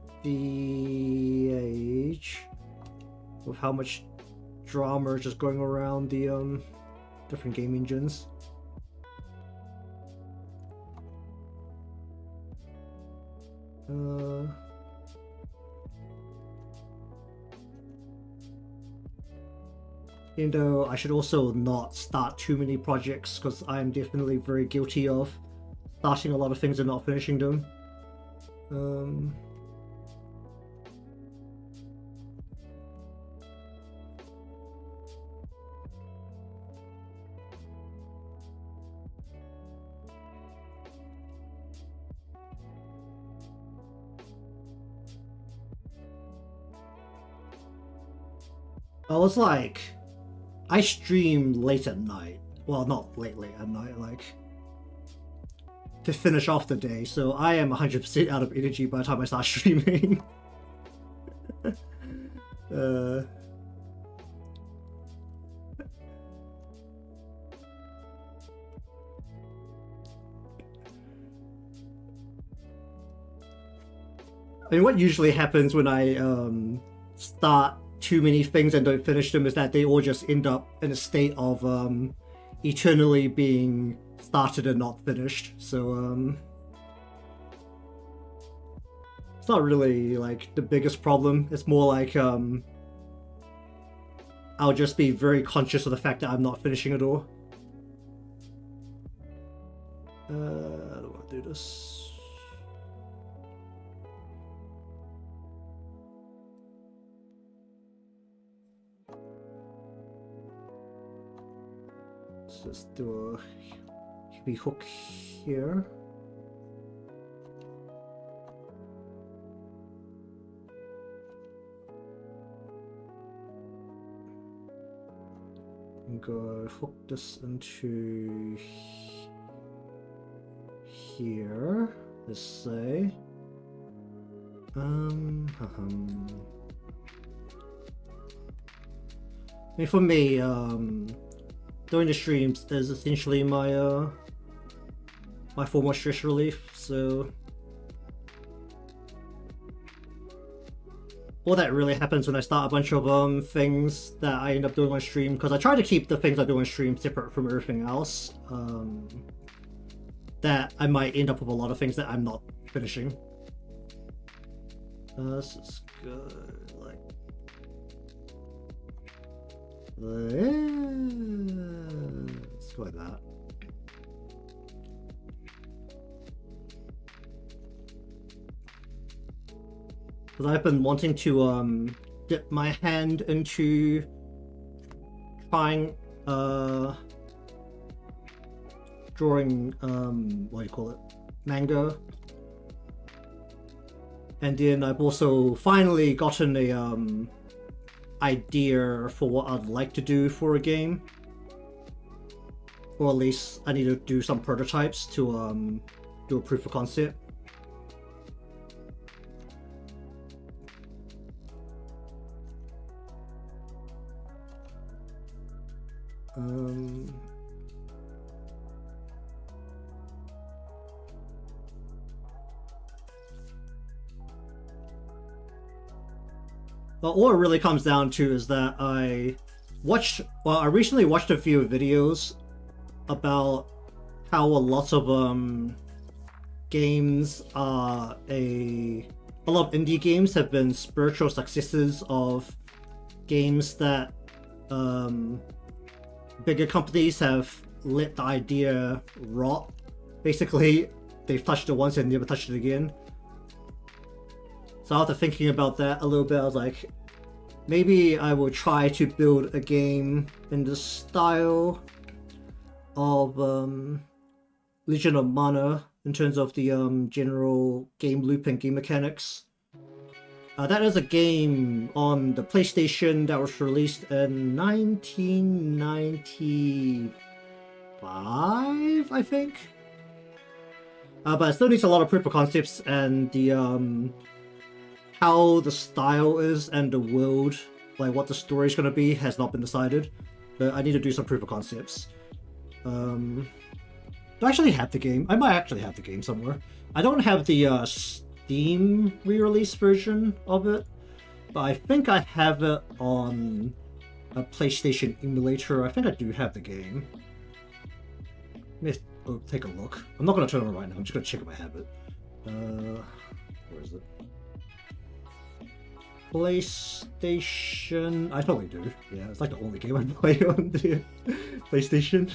With how much drama is just going around the different game engines. Even though I should also not start too many projects, because I am definitely very guilty of starting a lot of things and not finishing them. I stream late at night. Well, not late at night, like to finish off the day. So I am 100% out of energy by the time I start streaming. I mean, what usually happens when I start too many things and don't finish them is that they all just end up in a state of eternally being started and not finished. So it's not really like the biggest problem. It's more like I'll just be very conscious of the fact that I'm not finishing it all. I don't want to do this. Just do a heavy hook here. And go hook this into here. Let's say. I mean, for me, doing the streams is essentially my my form of stress relief. So all that really happens when I start a bunch of things that I end up doing on stream, because I try to keep the things I do on stream separate from everything else. That I might end up with a lot of things that I'm not finishing. This is good. Like. Let's go like that. Because I've been wanting to dip my hand into trying drawing what do you call it? Manga. And then I've also finally gotten a idea for what I'd like to do for a game, or at least I need to do some prototypes to do a proof of concept. But all it really comes down to is that I recently watched a few videos about how a lot of games are a lot of indie games have been spiritual successors of games that bigger companies have let the idea rot. Basically, they've touched it once and never touched it again. So after thinking about that a little bit, I was like, maybe I will try to build a game in the style of Legion of Mana in terms of the general game loop and game mechanics. That is a game on the PlayStation that was released in 1995, I think. But it still needs a lot of proof of concepts, and the how the style is and the world, like what the story is going to be, has not been decided. But I need to do some proof of concepts. Do I actually have the game? I might actually have the game somewhere. I don't have the Steam re-release version of it, but I think I have it on a PlayStation emulator. I think I do have the game. Let me take a look. I'm not going to turn it on right now. I'm just going to check if I have it. Where is it? PlayStation. I totally do. Yeah, it's like the only game I play on the PlayStation.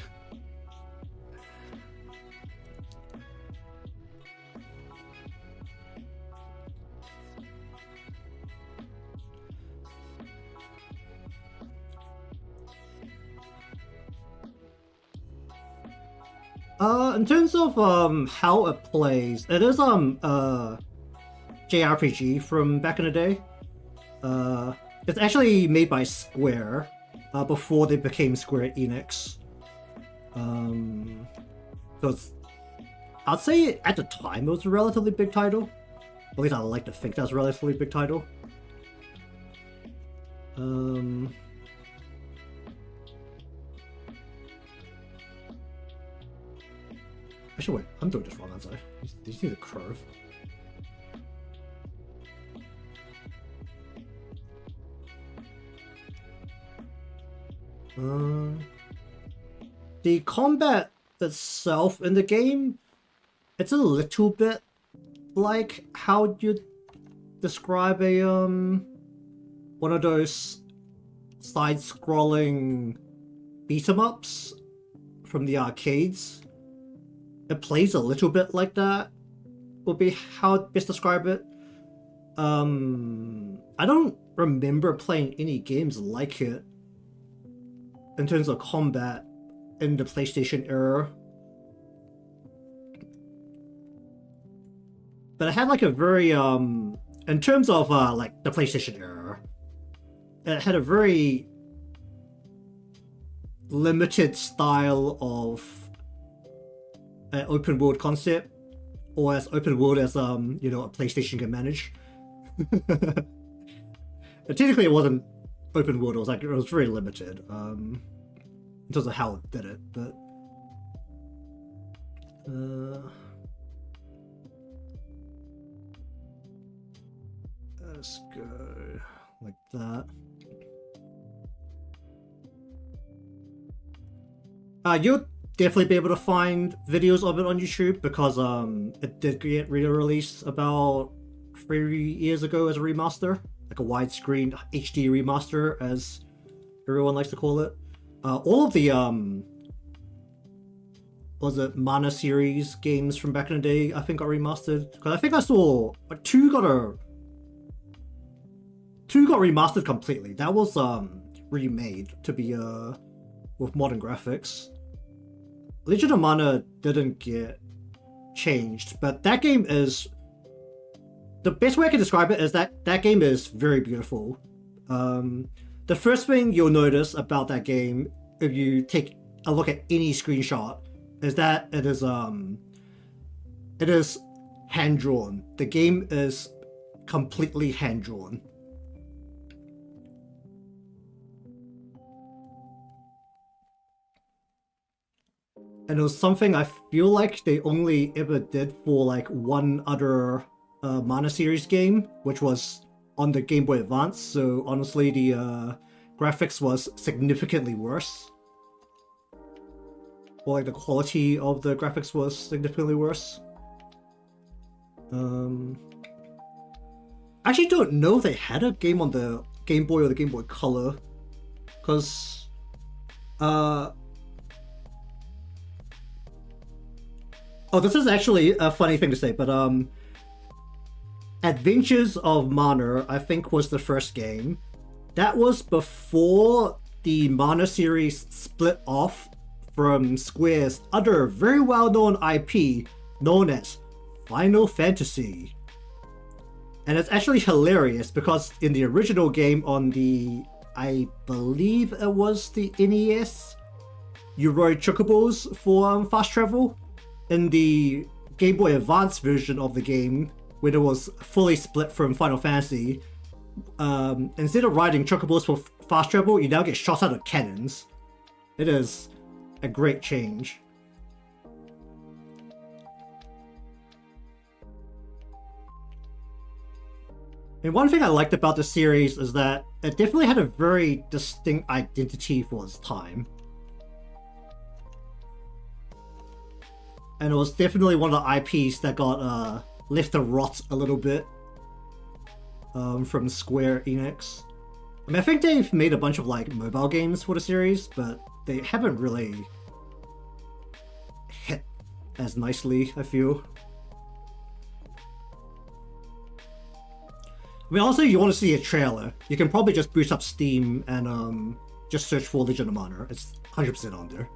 In terms of how it plays, it is JRPG from back in the day. It's actually made by Square before they became Square Enix. Because I'd say at the time it was a relatively big title. At least I like to think that's a relatively big title. Actually, wait, I'm doing this wrong, aren't I? These need a curve. The combat itself in the game, it's a little bit like how you describe a one of those side-scrolling beat-em-ups from the arcades. It plays a little bit like that, would be how I'd best describe it. I don't remember playing any games like it in terms of combat in the PlayStation era. But it had like a very in terms of like the PlayStation era, it had a very limited style of an open world concept, or as open world as you know, a PlayStation can manage. Technically, it wasn't open world. It was very limited in terms of how it did it. But let's go like that. You'll definitely be able to find videos of it on YouTube because it did get re-released about 3 years ago as a remaster, like a widescreen HD remaster, as everyone likes to call it. All of the was it Mana series games from back in the day, I think, got remastered. Because I think I saw two got remastered completely. That was remade to be with modern graphics. Legend of Mana didn't get changed, but that game is, the best way I can describe it is that that game is very beautiful. The first thing you'll notice about that game, if you take a look at any screenshot, is that it is hand drawn. The game is completely hand drawn. And it was something I feel like they only ever did for like one other Mana series game, which was on the Game Boy Advance. So honestly, the graphics was significantly worse. Or like the quality of the graphics was significantly worse. I actually don't know if they had a game on the Game Boy or the Game Boy Color, because oh, this is actually a funny thing to say, but Adventures of Mana, I think, was the first game. That was before the Mana series split off from Square's other very well-known IP known as Final Fantasy. And it's actually hilarious because in the original game on the, I believe it was the NES, you rode chocobos for fast travel. In the Game Boy Advance version of the game, when it was fully split from Final Fantasy, instead of riding chocobos for fast travel, you now get shot out of cannons. It is a great change. And one thing I liked about the series is that it definitely had a very distinct identity for its time. And it was definitely one of the IPs that got left to rot a little bit from Square Enix. I mean, I think they've made a bunch of like mobile games for the series, but they haven't really hit as nicely, I feel. I mean, also, you want to see a trailer, you can probably just boot up Steam and just search for Legend of Mana. It's 100% on there.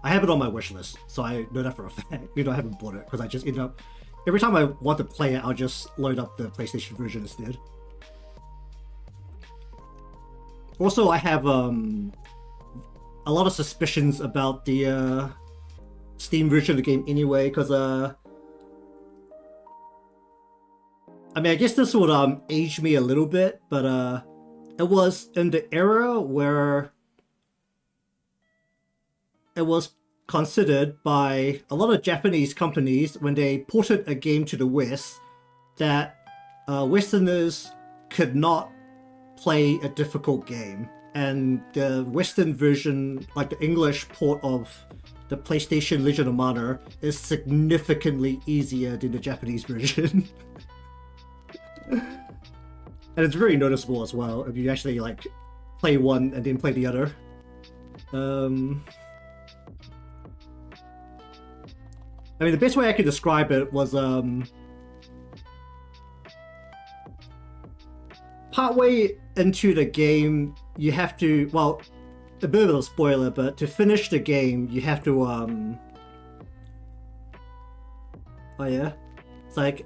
I have it on my wish list, so I know that for a fact. You know, I haven't bought it because I just end up, every time I want to play it, I'll just load up the PlayStation version instead. Also, I have a lot of suspicions about the Steam version of the game anyway, because I mean, I guess this would age me a little bit, but it was in the era where it was considered by a lot of Japanese companies when they ported a game to the West that Westerners could not play a difficult game, and the Western version, like the English port of the PlayStation Legend of Mana, is significantly easier than the Japanese version. And it's very noticeable as well if you actually like play one and then play the other. I mean, the best way I could describe it was partway into the game, you have to, well, a bit of a spoiler, but to finish the game, you have to oh yeah, it's like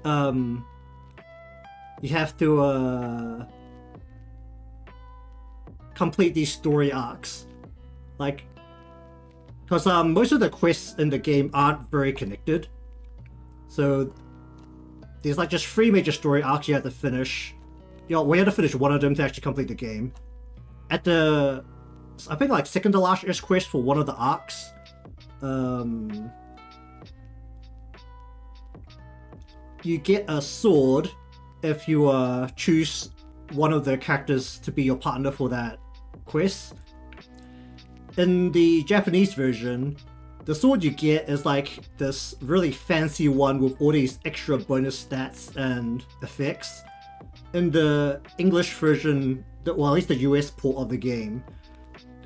you have to complete these story arcs, like, because most of the quests in the game aren't very connected. So there's like just 3 major story arcs you have to finish. We had to finish one of them to actually complete the game. At the, I think, like second to last quest for one of the arcs, you get a sword if you choose one of the characters to be your partner for that quest. In the Japanese version, the sword you get is like this really fancy one with all these extra bonus stats and effects. In the English version, well, at least the US port of the game,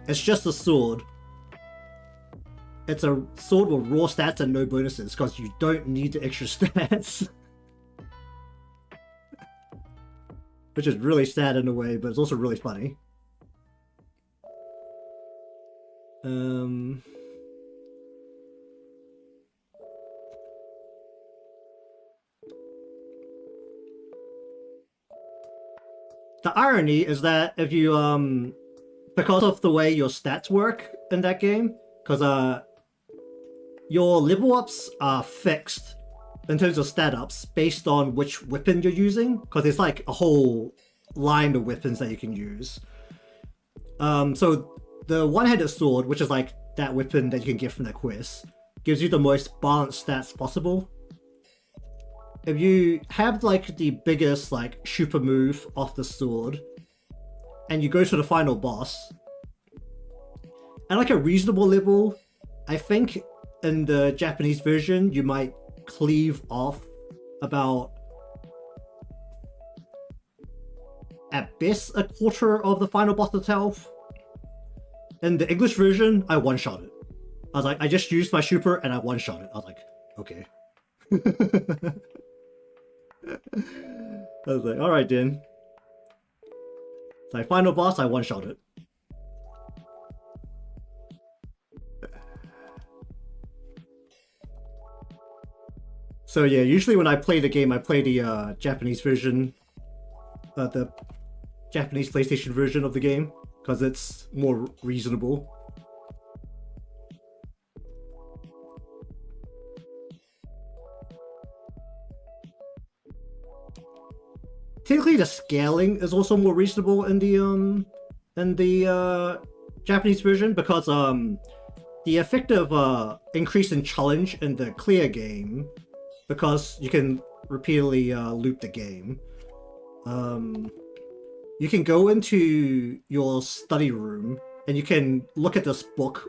it's just a sword. It's a sword with raw stats and no bonuses, because you don't need the extra stats. Which is really sad in a way, but it's also really funny. The irony is that if you, because of the way your stats work in that game, because your level ups are fixed in terms of stat ups based on which weapon you're using, because there's like a whole line of weapons that you can use. So the one-handed sword, which is like that weapon that you can get from that quest, gives you the most balanced stats possible. If you have like the biggest like super move off the sword, and you go to the final boss, at like a reasonable level, I think in the Japanese version you might cleave off about, at best, a quarter of the final boss's health. In the English version, I one-shot it. I was like, I just used my super and I one-shot it. I was like, okay. I was like, alright then. It's like, final boss, I one-shot it. So yeah, usually when I play the game, I play the Japanese version, the Japanese PlayStation version of the game, because it's more reasonable. Technically, the scaling is also more reasonable in the Japanese version, because the effective increase in challenge in the clear game, because you can repeatedly loop the game. You can go into your study room and you can look at this book,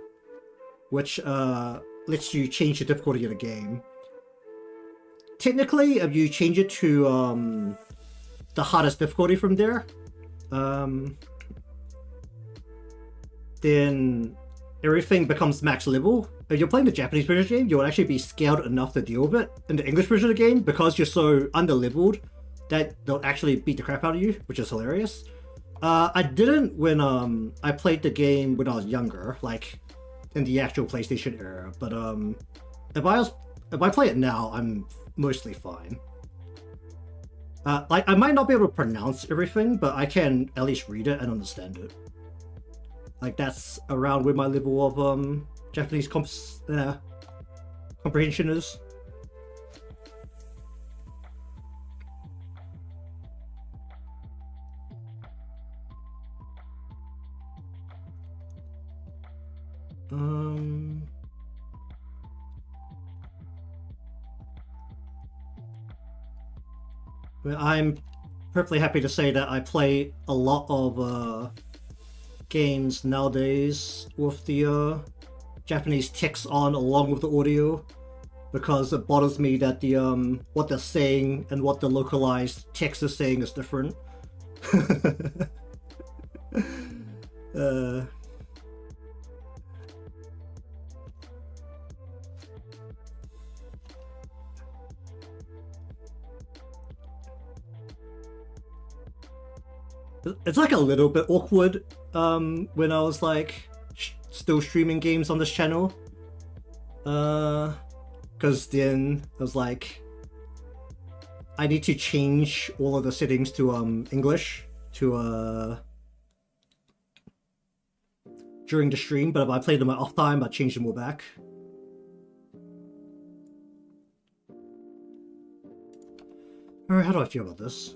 which lets you change the difficulty of the game. Technically, if you change it to the hardest difficulty from there, then everything becomes max level. If you're playing the Japanese version of the game, you'll actually be scaled enough to deal with it. In the English version of the game, because you're so under-leveled, that they'll actually beat the crap out of you, which is hilarious. I didn't when I played the game when I was younger, like in the actual PlayStation era, but if I play it now, I'm mostly fine. Like, I might not be able to pronounce everything, but I can at least read it and understand it. Like, that's around where my level of Japanese comprehension is. I'm perfectly happy to say that I play a lot of games nowadays with the Japanese text on along with the audio, because it bothers me that the what they're saying and what the localized text is saying is different. It's like a little bit awkward when I was like still streaming games on this channel. Because then I was like, I need to change all of the settings to English to during the stream, but if I played them at off time, I changed them all back. Alright, how do I feel about this?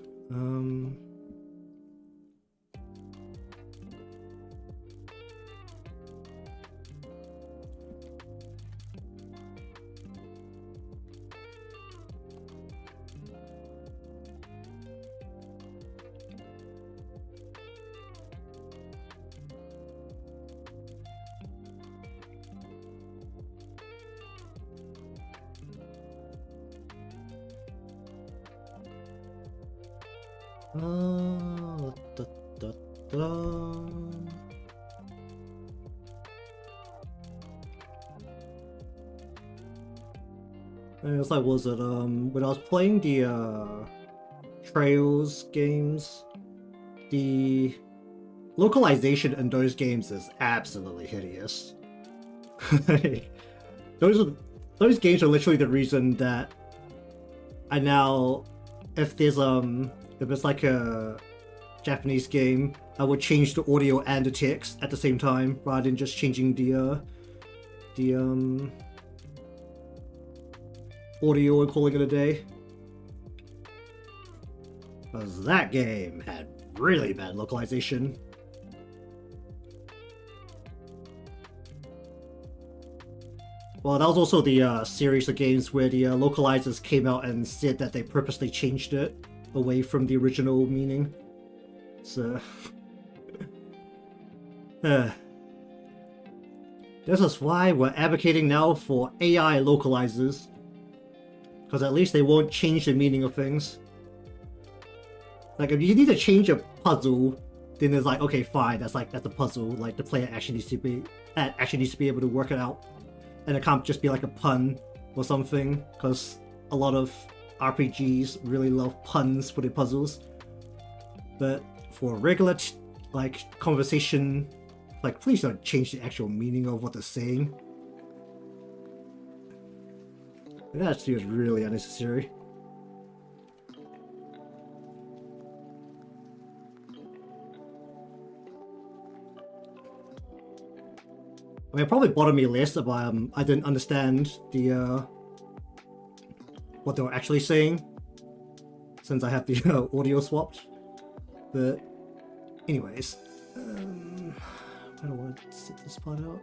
And it's like, was it when I was playing the Trails games, the localization in those games is absolutely hideous. Those games are literally the reason that I now, if it's like a Japanese game, I would change the audio and the text at the same time rather than just changing the audio and calling it a day. Because that game had really bad localization. Well, that was also the series of games where the localizers came out and said that they purposely changed it away from the original meaning. So... this is why we're advocating now for AI localizers. Because at least they won't change the meaning of things. Like, if you need to change a puzzle, then it's like, okay, fine, that's a puzzle. Like, the player actually needs to be able to work it out. And it can't just be like a pun or something, because a lot of RPGs really love puns for their puzzles. But for regular, like, conversation, like, please don't change the actual meaning of what they're saying. That feels really unnecessary. I mean, it probably bothered me less if I didn't understand the what they were actually saying, since I have the audio swapped. But anyways, I don't want to sit this part out.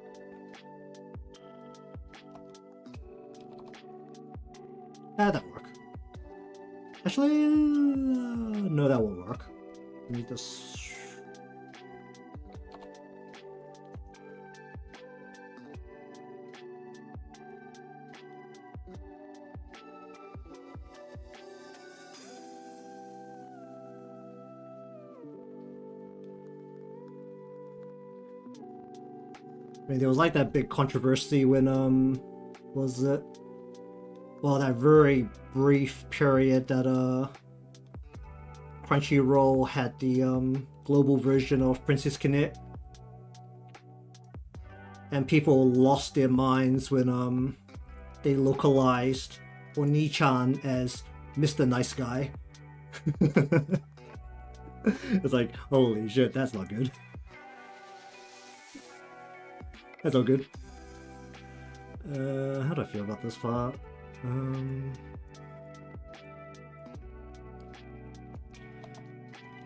That'll work. Actually, no, that won't work. Let me just... I mean, there was like that big controversy when, was it? Well, that very brief period that Crunchyroll had the global version of Princess Connect, and people lost their minds when they localized Oni-chan as Mr. Nice Guy. It's like, holy shit, that's not good. That's all good. How do I feel about this part?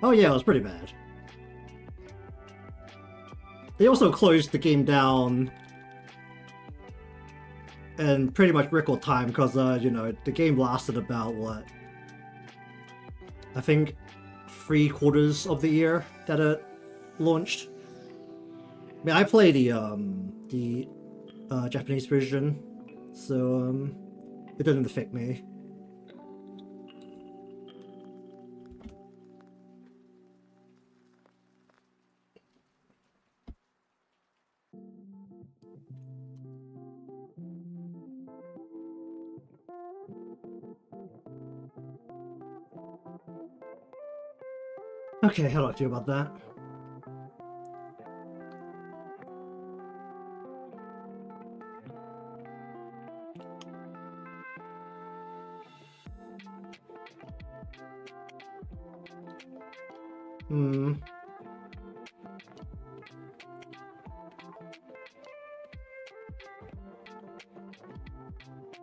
Oh yeah, it was pretty bad. They also closed the game down in pretty much record time because, you know, the game lasted about, what? I think 3/4 of the year that it launched. I mean, I play the Japanese version, so it didn't affect me. Okay, how do I feel about that?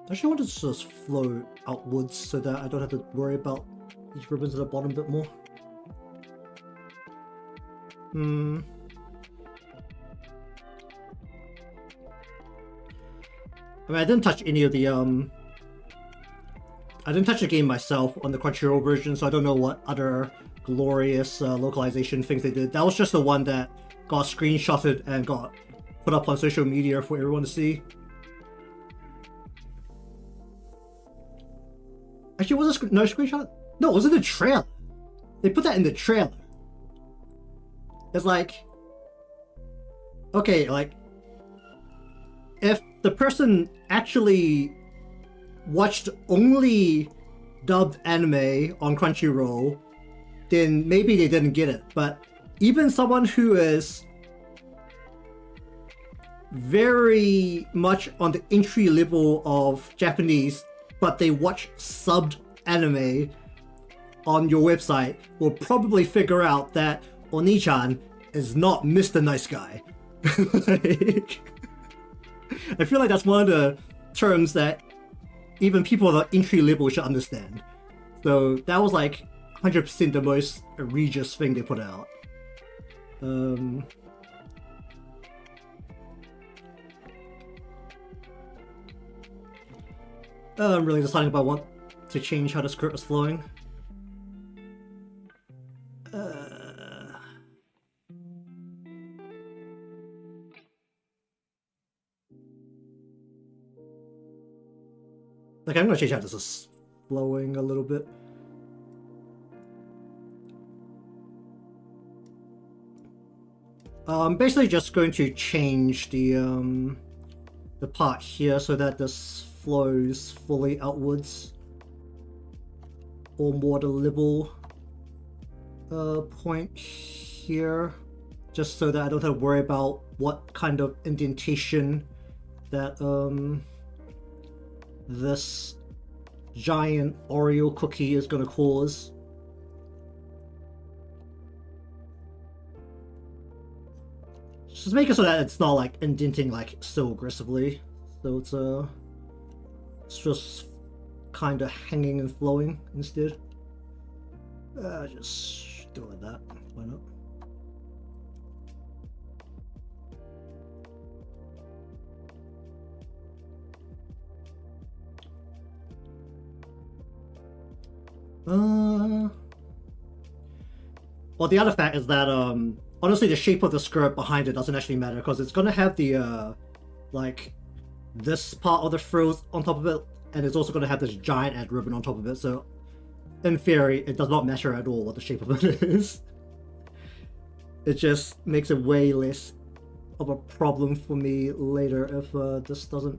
I actually want it to just flow outwards so that I don't have to worry about these ribbons at the bottom a bit more. I mean, I didn't touch any of the I didn't touch the game myself on the Crunchyroll version, so I don't know what other glorious localization things they did. That was just the one that got screenshotted and got put up on social media for everyone to see. Actually, was it no screenshot? No, it was in the trailer. They put that in the trailer. It's like, okay, like, if the person actually watched only dubbed anime on Crunchyroll, then maybe they didn't get it. But even someone who is very much on the entry level of Japanese, but they watch subbed anime on your website, will probably figure out that Oni-chan is not Mr. Nice Guy. Like, I feel like that's one of the terms that even people at the entry level should understand. So that was like 100% the most egregious thing they put out. I'm really deciding if I want to change how the script is flowing. Like, I'm gonna change how this is flowing a little bit. I'm basically just going to change the part here so that this flows fully outwards, or more the level point here, just so that I don't have to worry about what kind of indentation that this giant Oreo cookie is going to cause. Just make it so that it's not like indenting like so aggressively, so it's just kind of hanging and flowing instead. Just do it like that. Why not? Well, the other fact is that honestly, the shape of the skirt behind it doesn't actually matter, because it's gonna have the like this part of the frills on top of it, and it's also gonna have this giant ad ribbon on top of it. So, in theory, it does not matter at all what the shape of it is. It just makes it way less of a problem for me later if this doesn't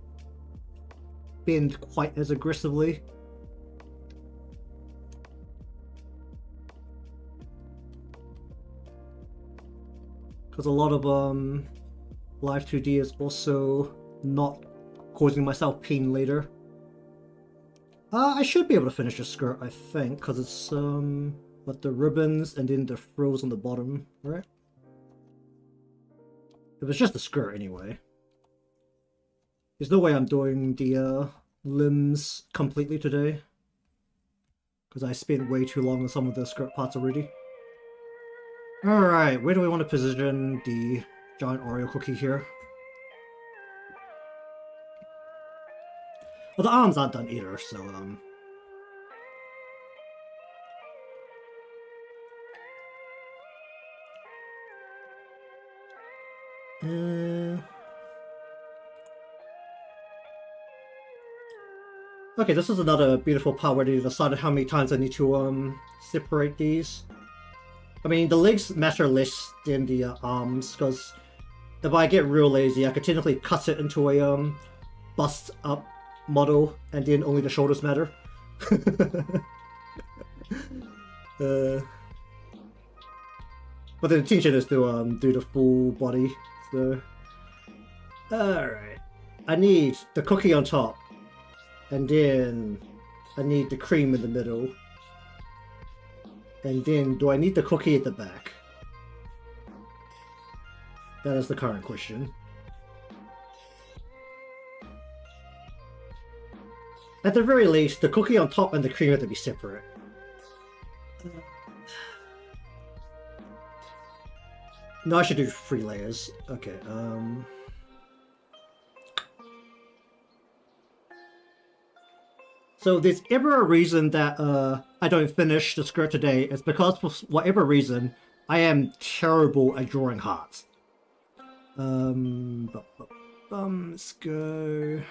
bend quite as aggressively. Because a lot of Live2D is also not causing myself pain later. I should be able to finish the skirt, I think, because it's with the ribbons and then the frills on the bottom, right? If it's just the skirt anyway. There's no way I'm doing the limbs completely today, because I spent way too long on some of the skirt parts already. Alright, where do we want to position the giant Oreo cookie here? Well, the arms aren't done either, so okay, this is another beautiful part where they decided how many times I need to separate these. I mean, the legs matter less than the arms, because if I get real lazy, I could technically cut it into a bust up model, and then only the shoulders matter. But the intention is to do the full body. So, alright, I need the cookie on top, And then I need the cream in the middle. And then do I need the cookie at the back? That is the current question. At the very least, the cookie on top and the cream have to be separate. No, I should do 3 layers. Okay, So there's ever a reason that I don't finish the skirt today, it's because for whatever reason, I am terrible at drawing hearts. Let's go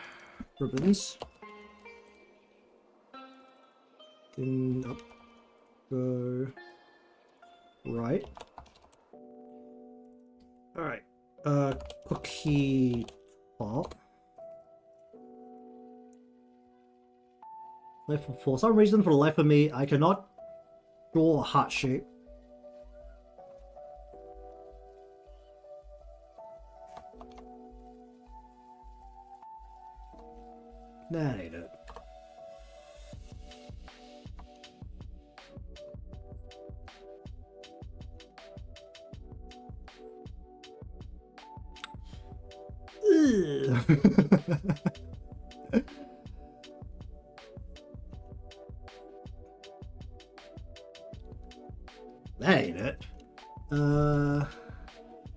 ribbons. Then up, go right. Alright, cookie top. For some reason, for the life of me, I cannot draw a heart shape. That ain't it. That ain't it.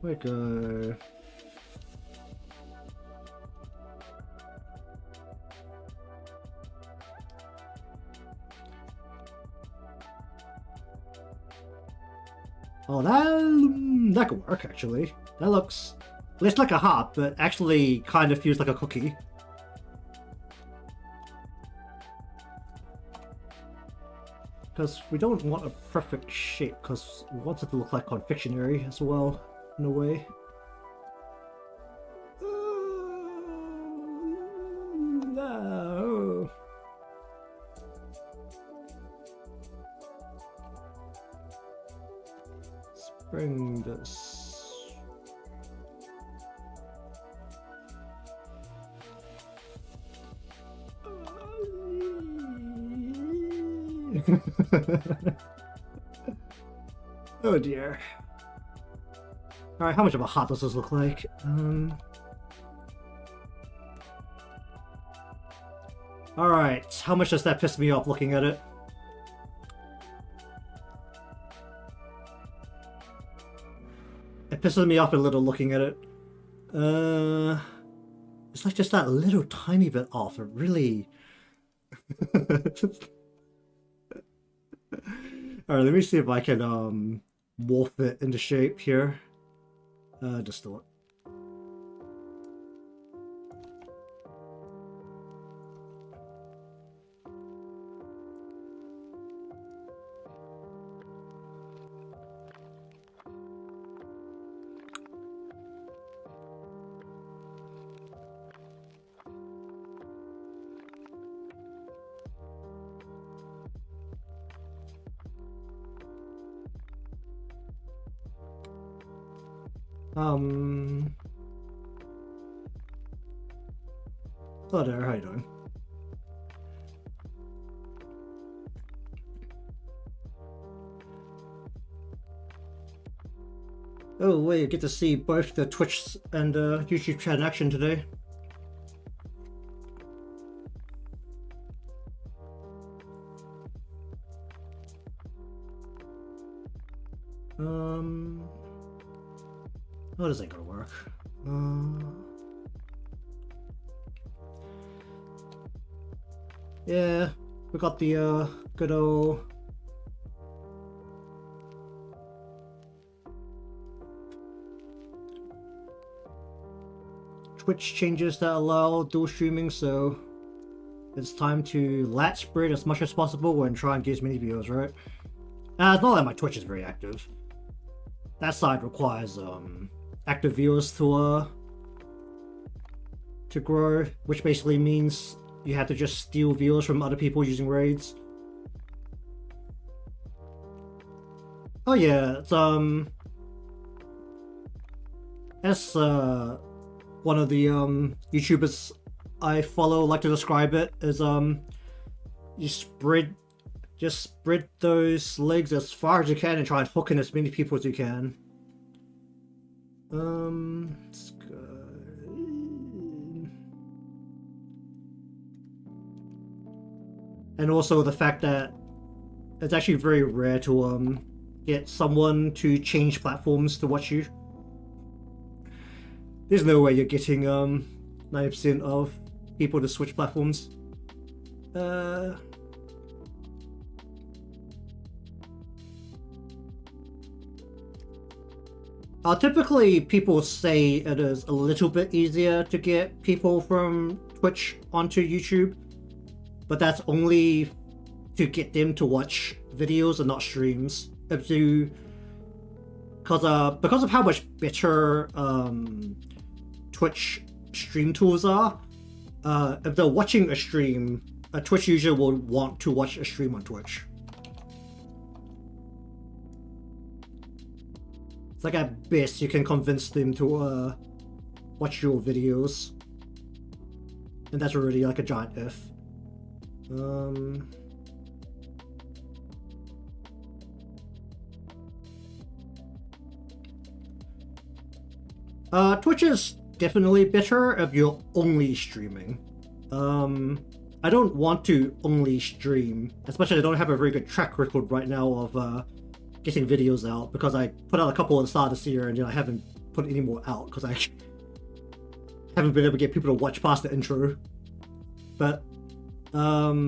We go. Oh, that could work actually. That looks less like a heart, but actually kind of feels like a cookie. Because we don't want a perfect shape, because we want it to look like confectionery as well, in a way. No. Let's bring this. Oh dear. Alright, how much of a heart does this look like? Alright, how much does that piss me off looking at it? It pisses me off a little looking at it. It's like just that little tiny bit off. It really... Alright, let me see if I can morph it into shape here. Just do it. Hello there, how you doing? Oh wait, you get to see both the Twitch and YouTube chat in action today. Oh, this ain't gonna work. Yeah, we got the good old Twitch changes that allow dual streaming, so it's time to lat spread as much as possible and try and get as many viewers, right? It's not that my Twitch is very active. That side requires active viewers to grow, which basically means you have to just steal viewers from other people using raids. Oh yeah, it's as one of the YouTubers I follow like to describe it is you just spread those legs as far as you can and try and hook in as many people as you can. Let's go. And also the fact that it's actually very rare to get someone to change platforms to watch you. There's no way you're getting 90% of people to switch platforms. Typically, people say it is a little bit easier to get people from Twitch onto YouTube, but that's only to get them to watch videos and not streams. If you, because of how much better Twitch stream tools are, if they're watching a stream, a Twitch user will want to watch a stream on Twitch. It's like at best you can convince them to watch your videos, and that's already like a giant if. Twitch is definitely better if you're only streaming. I don't want to only stream, especially I don't have a very good track record right now of getting videos out, because I put out a couple at the start of this year and I haven't put any more out because I haven't been able to get people to watch past the intro. But well,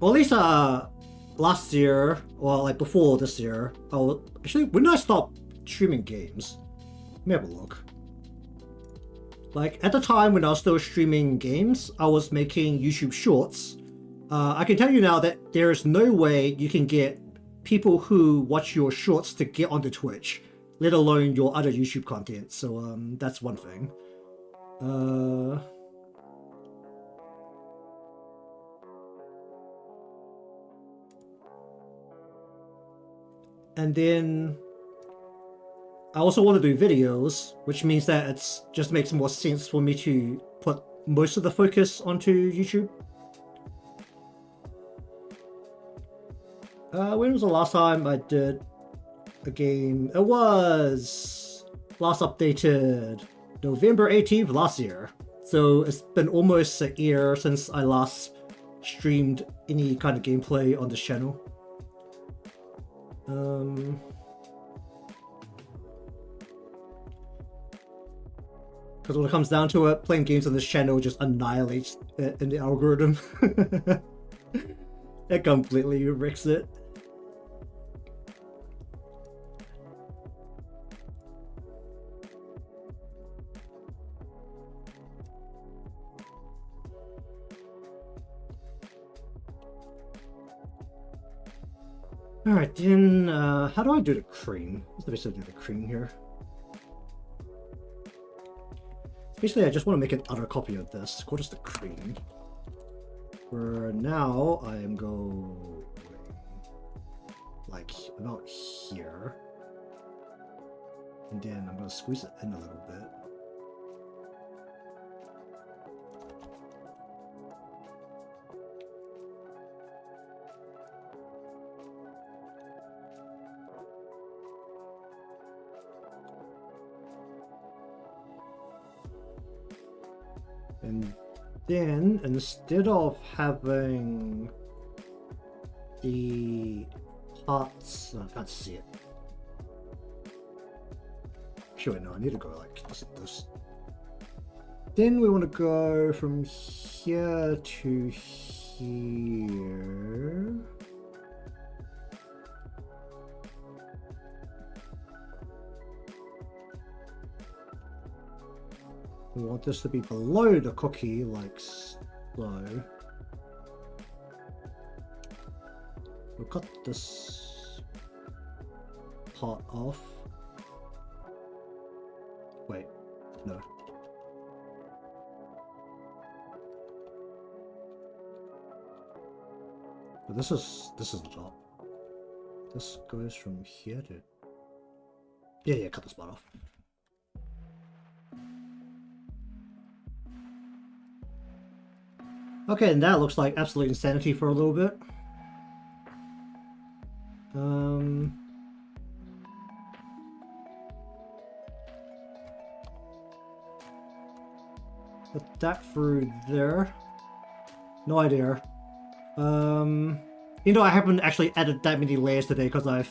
at least last year, or like before this year, actually, when did I stop streaming games? Let me have a look. Like at the time when I was still streaming games, I was making YouTube shorts. I can tell you now that there is no way you can get people who watch your shorts to get onto Twitch, let alone your other YouTube content. So that's one thing. And then I also want to do videos, which means that it just makes more sense for me to put most of the focus onto YouTube. When was the last time I did a game? It was last updated November 18th last year. So it's been almost a year since I last streamed any kind of gameplay on this channel. Because when it comes down to it, playing games on this channel just annihilates it in the algorithm. It completely wrecks it. Alright, then how do I do the cream? What's the best way to do the cream here? Basically, I just want to make another copy of this. What is the cream? For now, I am going like about here. And then I'm going to squeeze it in a little bit. And then, instead of having the parts, I can't see it. Actually, no, I need to go like this. Then we want to go from here to here. We want this to be below the cookie, like so. We'll cut this part off. Wait, no. But this is the top. This goes from here to... Yeah, cut this part off. Okay, and that looks like absolute insanity for a little bit. Put that through there. No idea. You know, I haven't actually added that many layers today because I've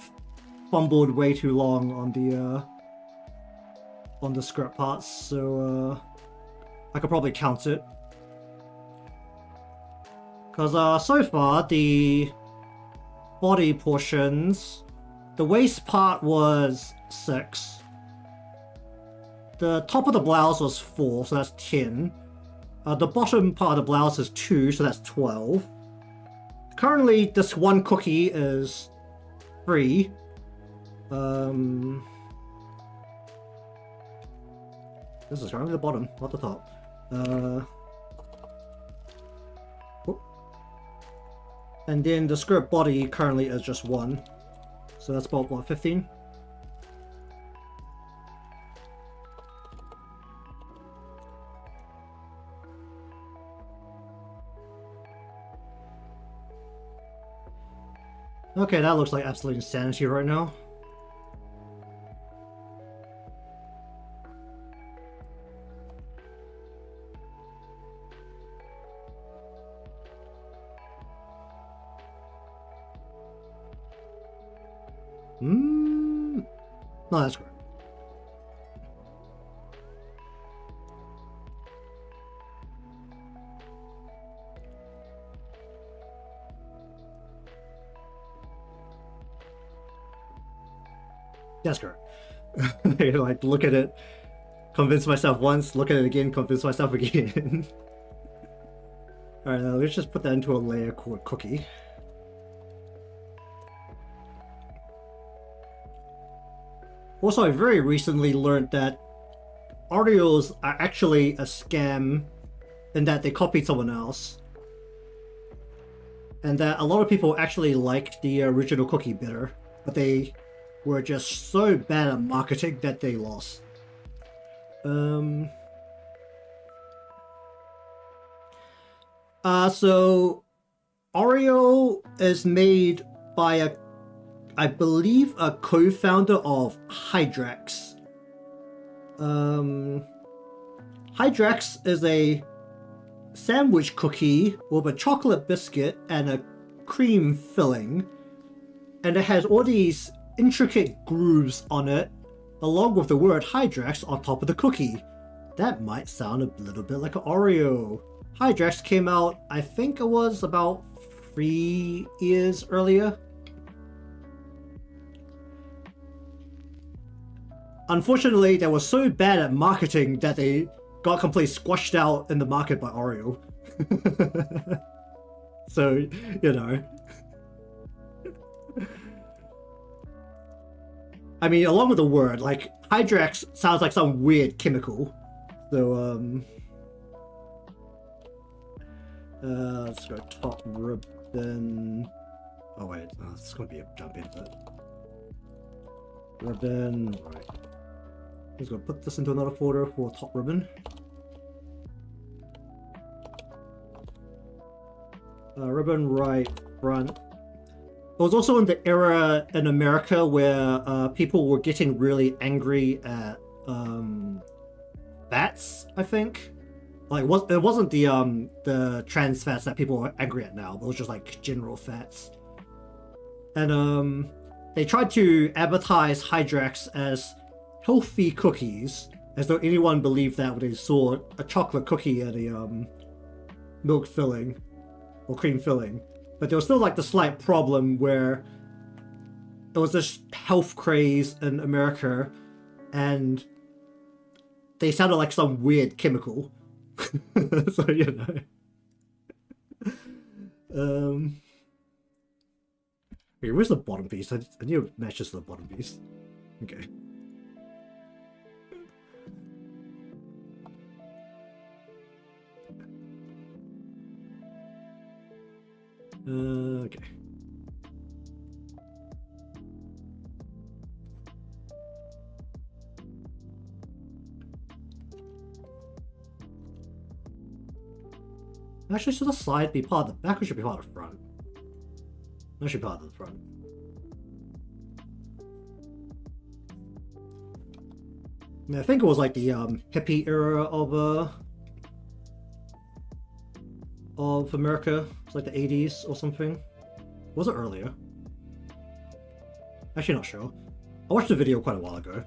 fumbled way too long on the script parts, so I could probably count it. Because so far the body portions, the waist part was 6. The top of the blouse was 4, so that's 10. The bottom part of the blouse is 2, so that's 12. Currently, this one cookie is 3. This is currently the bottom, not the top. And then the skirt body currently is just 1. So that's about, what, 15? Okay, that looks like absolute insanity right now. No, that's correct. That's correct. Like, look at it, convince myself once, look at it again, convince myself again. Alright, now let's just put that into a layer called cookie. Also, I very recently learned that Oreos are actually a scam in that they copied someone else. And that a lot of people actually liked the original cookie better, but they were just so bad at marketing that they lost. So Oreo is made by I believe a co-founder of Hydrax. Hydrax is a sandwich cookie with a chocolate biscuit and a cream filling, and it has all these intricate grooves on it, along with the word Hydrax on top of the cookie. That might sound a little bit like an Oreo. Hydrax came out, I think it was about 3 years earlier. Unfortunately, they were so bad at marketing that they got completely squashed out in the market by Oreo. So, you know. I mean, along with the word, like, Hydrax sounds like some weird chemical. So, let's go top ribbon. Oh, wait, it's gonna be a jump in, but. Ribbon, right. Just gonna put this into another folder for top ribbon. Ribbon right front. It was also in the era in America where people were getting really angry at fats, I think. Like, it wasn't the trans fats that people were angry at now, but it was just like general fats. And they tried to advertise Hydrax as healthy cookies, as though anyone believed that when they saw a chocolate cookie and a milk filling or cream filling. But there was still like the slight problem where there was this health craze in America and they sounded like some weird chemical. So, you know. Okay, where's the bottom piece? I need to match this to the bottom piece. Okay. Okay. Actually, should the side be part of the back or should it be part of the front? That should be part of the front. I mean, I think it was like the hippie era of America. It's like the 80s or something. Was it earlier? Actually, not sure. I watched the video quite a while ago.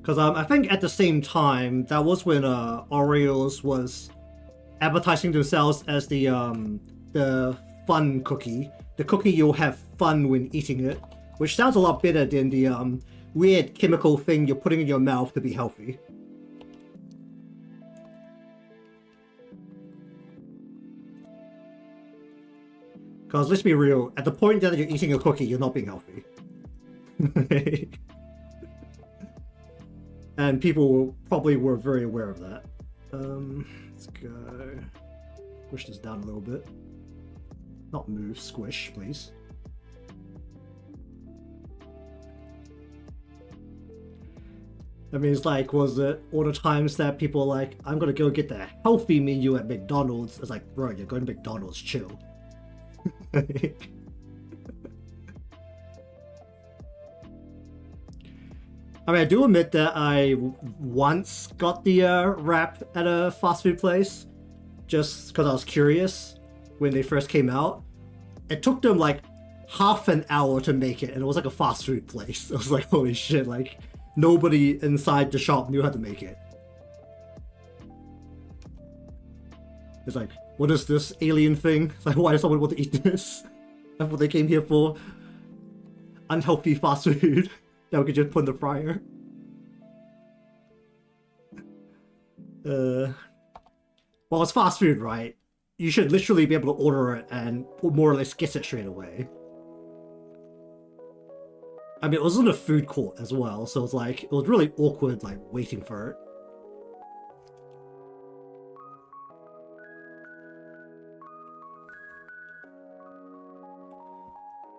Because I think at the same time, that was when Oreos was advertising themselves as the fun cookie. The cookie you'll have fun when eating it. Which sounds a lot better than the weird chemical thing you're putting in your mouth to be healthy. Because let's be real, at the point that you're eating a cookie, you're not being healthy. And people probably were very aware of that. Let's go. Squish this down a little bit. Not move, squish, please. I mean, it's like, was it all the times that people are like, I'm gonna go get the healthy menu at McDonald's? It's like, bro, you're going to McDonald's, chill. I mean, I do admit that I once got the wrap at a fast food place, just because I was curious when they first came out. It took them like half an hour to make it, and it was like a fast food place. I was like, holy shit, like nobody inside the shop knew how to make it. It's like, what is this alien thing? It's like, why does someone want to eat this? That's what they came here for. Unhealthy fast food that we could just put in the fryer. Well, it's fast food, right? You should literally be able to order it and more or less get it straight away. I mean, it was in a food court as well, so it's like, it was really awkward, like, waiting for it.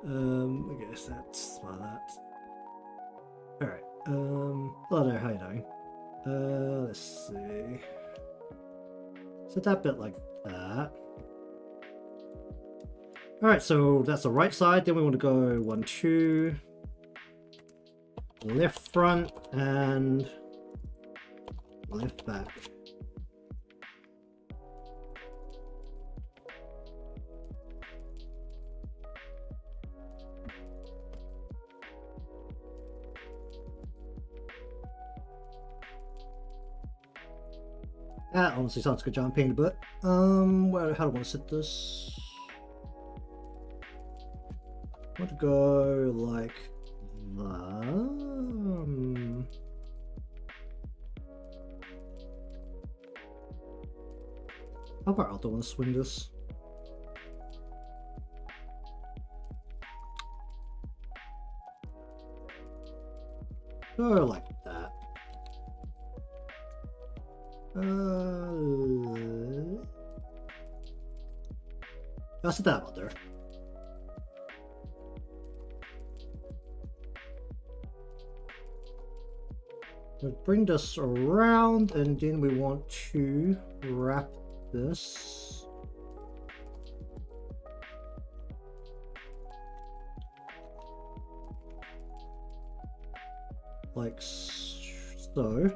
I guess that's about that. Alright, hello there, how you doing? Let's see. Set that bit like that. Alright, so that's the right side, then we want to go 1, 2, left front, and left back. That honestly sounds good, John. Painted a bit. How do I want to set this? I want to go like that. How about I don't want to swing this? Go like that. I'll set that out there. We'll bring this around, and then we want to wrap this. Like so.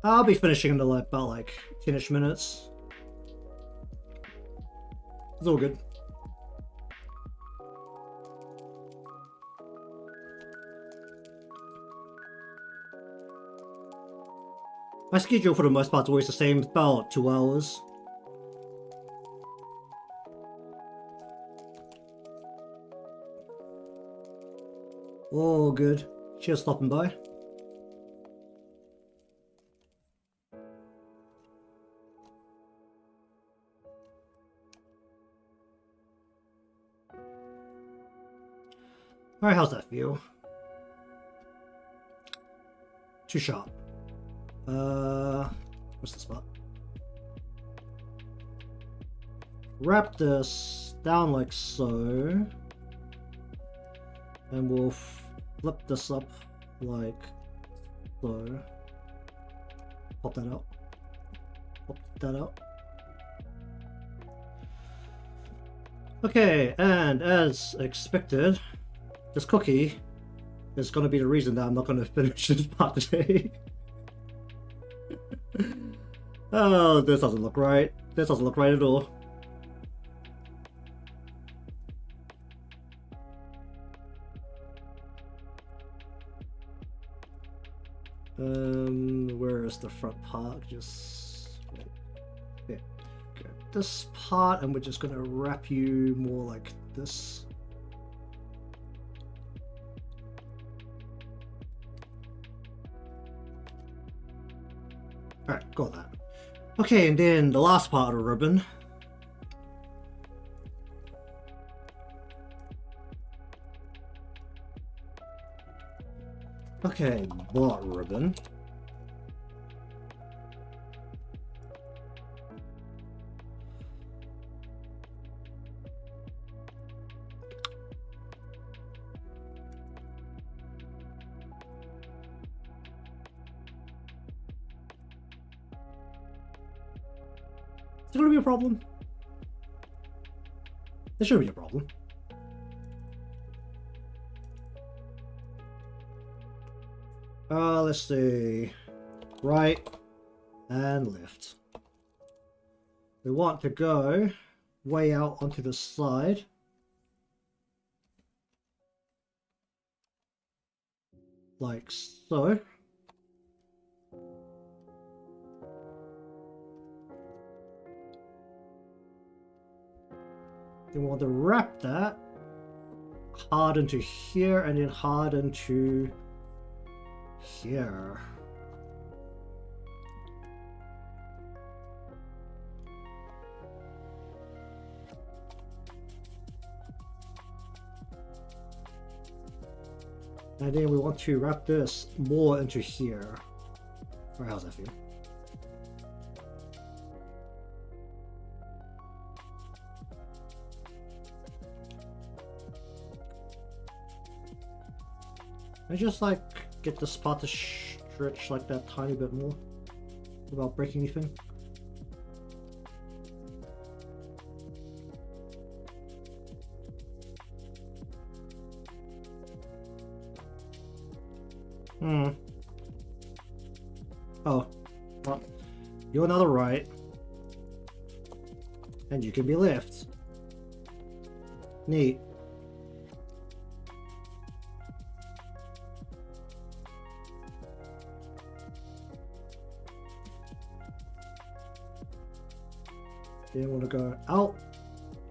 I'll be finishing in about like 10-ish minutes. It's all good. My schedule for the most part is always the same, about 2 hours. All good. Cheers, stopping by. Alright, how's that feel? Too sharp. What's the spot? Wrap this down like so. And we'll flip this up like so. Pop that out. Pop that out. Okay, and as expected, this cookie is going to be the reason that I'm not going to finish this part today. Oh, this doesn't look right. This doesn't look right at all. Where is the front part? Just wait. Yeah. Okay. This part, and we're just gonna wrap you more like this. Alright, got that. Okay, and then the last part of the ribbon. Okay, bought ribbon. Is there gonna be a problem? There shouldn't be a problem. Let's see. Right and left. We want to go way out onto the side. Like so. Then we want to wrap that hard into here and then hard into here. And then we want to wrap this more into here. Or how's that feel? I just like get this part to stretch like that tiny bit more without breaking anything. Oh, well, you're not right, and you can be left. Neat. Then want to go out.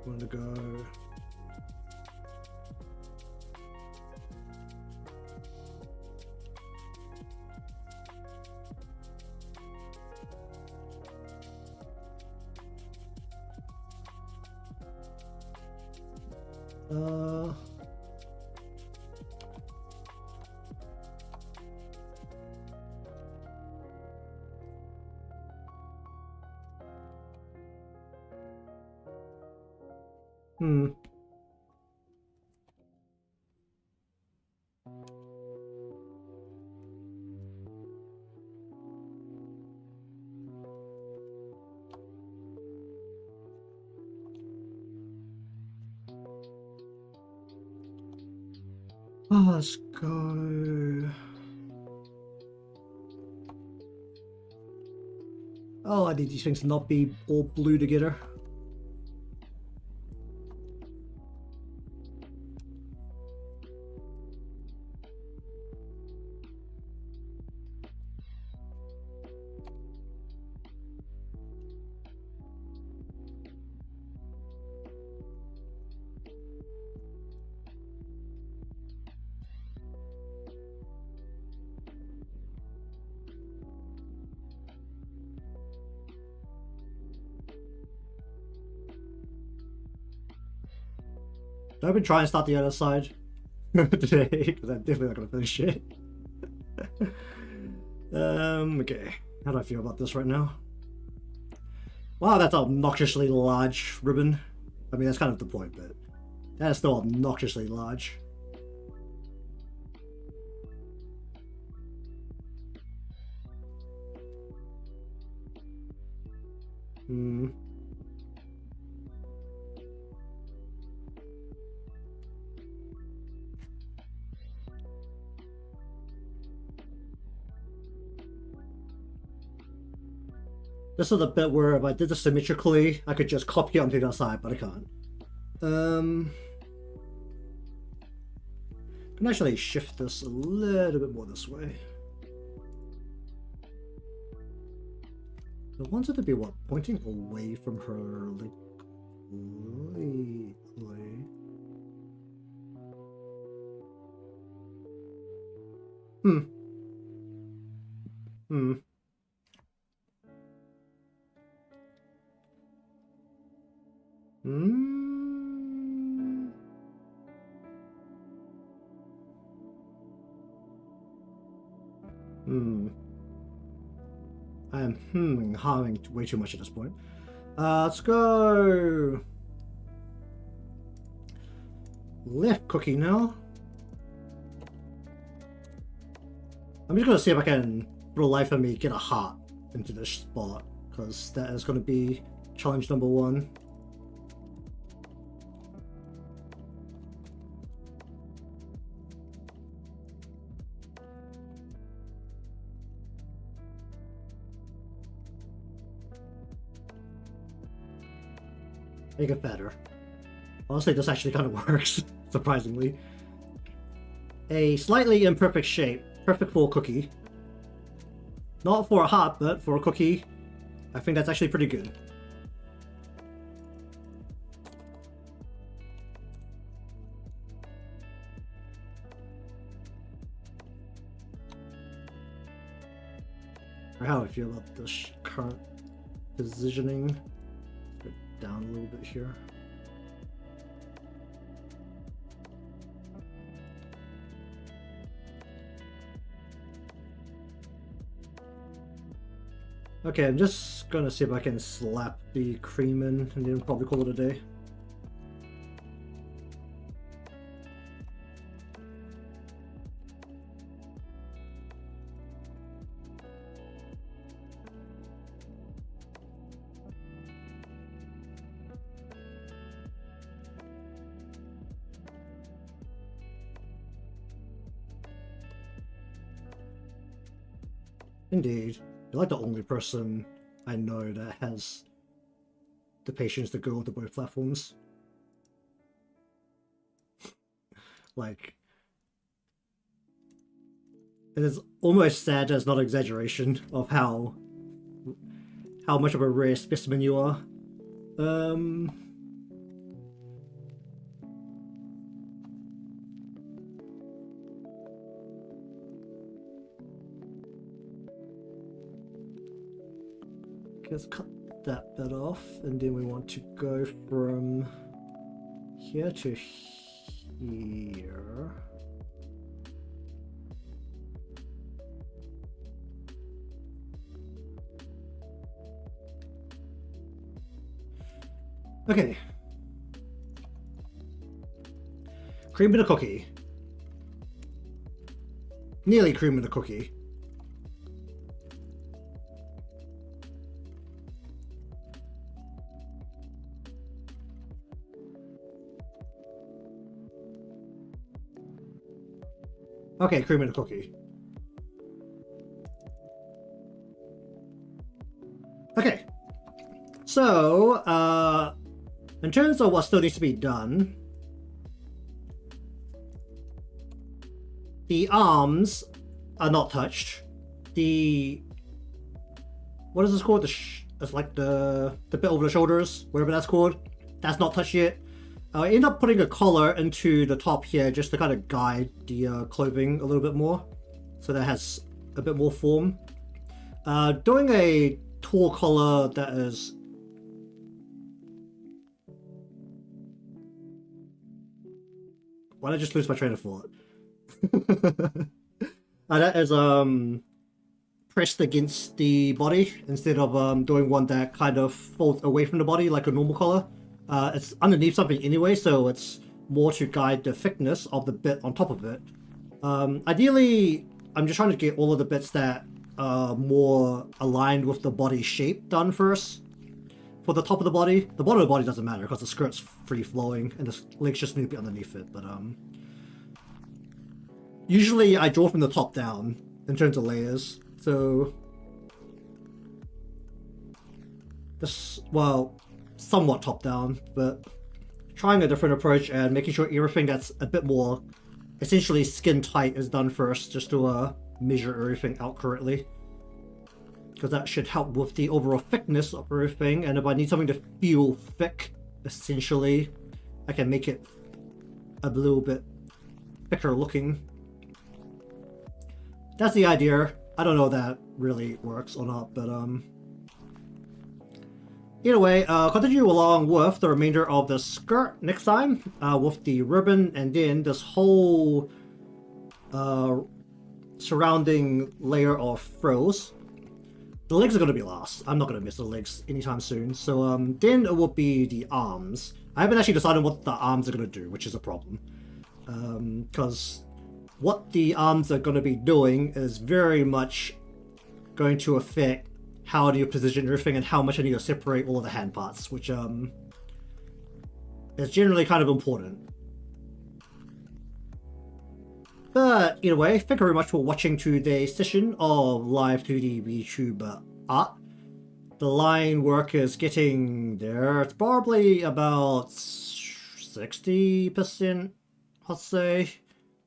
Want to go. Let's go. Oh, I need these things to not be all blue together. I've been trying to start the other side today because I'm definitely not going to finish it. Okay, how do I feel about this right now? Wow, that's obnoxiously large ribbon. I mean, that's kind of the point, but that is still obnoxiously large. Hmm. This is the bit where if I did this symmetrically, I could just copy it onto the other side, but I can't. I can actually shift this a little bit more this way. I want it to be what? Pointing away from her, like, slightly. Hmm. Hmm. Hmm. Hmm. I am humming way too much at this point. Let's go. Left cookie now. I'm just gonna see if I can, for the life of me, get a heart into this spot, because that is gonna be challenge number 1. Make it better. Honestly, this actually kind of works, surprisingly. A slightly imperfect shape, perfect for a cookie. Not for a heart, but for a cookie, I think that's actually pretty good. How do I feel about this current positioning? Go down a little bit here. Okay, I'm just gonna see if I can slap the cream in and then probably call it a day. Indeed. You're like the only person I know that has the patience to go onto both platforms. Like, it is almost sad as not exaggeration of how much of a rare specimen you are. Let's cut that bit off, and then we want to go from here to here. Okay. Cream in a cookie. Nearly cream in a cookie. Okay, cream in a cookie. Okay. So, in terms of what still needs to be done, the arms are not touched. What is this called? It's like the bit over the shoulders, whatever that's called. That's not touched yet. I end up putting a collar into the top here just to kind of guide the clothing a little bit more, so that it has a bit more form. Doing a tall collar that is... Why did I just lose my train of thought? That is pressed against the body instead of doing one that kind of folds away from the body like a normal collar. It's underneath something anyway, so it's more to guide the thickness of the bit on top of it. Ideally, I'm just trying to get all of the bits that are more aligned with the body shape done first. for the top of the body. The bottom of the body doesn't matter because the skirt's free flowing and the legs just need to be underneath it. But usually I draw from the top down in terms of layers. So this, well, somewhat top down, but trying a different approach and making sure everything that's a bit more essentially skin tight is done first, just to measure everything out correctly. Because that should help with the overall thickness of everything, and if I need something to feel thick, essentially, I can make it a little bit thicker looking. That's the idea. I don't know if that really works or not, but either way, continue along with the remainder of the skirt next time with the ribbon, and then this whole surrounding layer of frills. The legs are going to be last. I'm not going to miss the legs anytime soon. So then it will be the arms. I haven't actually decided what the arms are going to do, which is a problem. Because what the arms are going to be doing is very much going to affect how do you position everything and how much I need to separate all of the hand parts, which is generally kind of important. But either way, thank you very much for watching today's session of Live2D VTuber art. The line work is getting there. It's probably about 60%, I'd say. If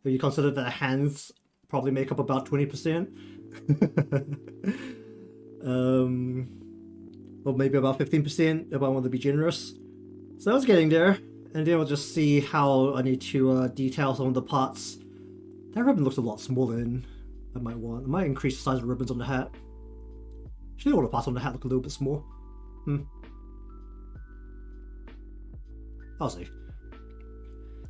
you consider that hands probably make up about 20%. Or maybe about 15% if I want to be generous. So I was getting there. And then we'll just see how I need to detail some of the parts. That ribbon looks a lot smaller than I might want. I might increase the size of the ribbons on the hat. Actually, all the parts on the hat look a little bit small. I'll see.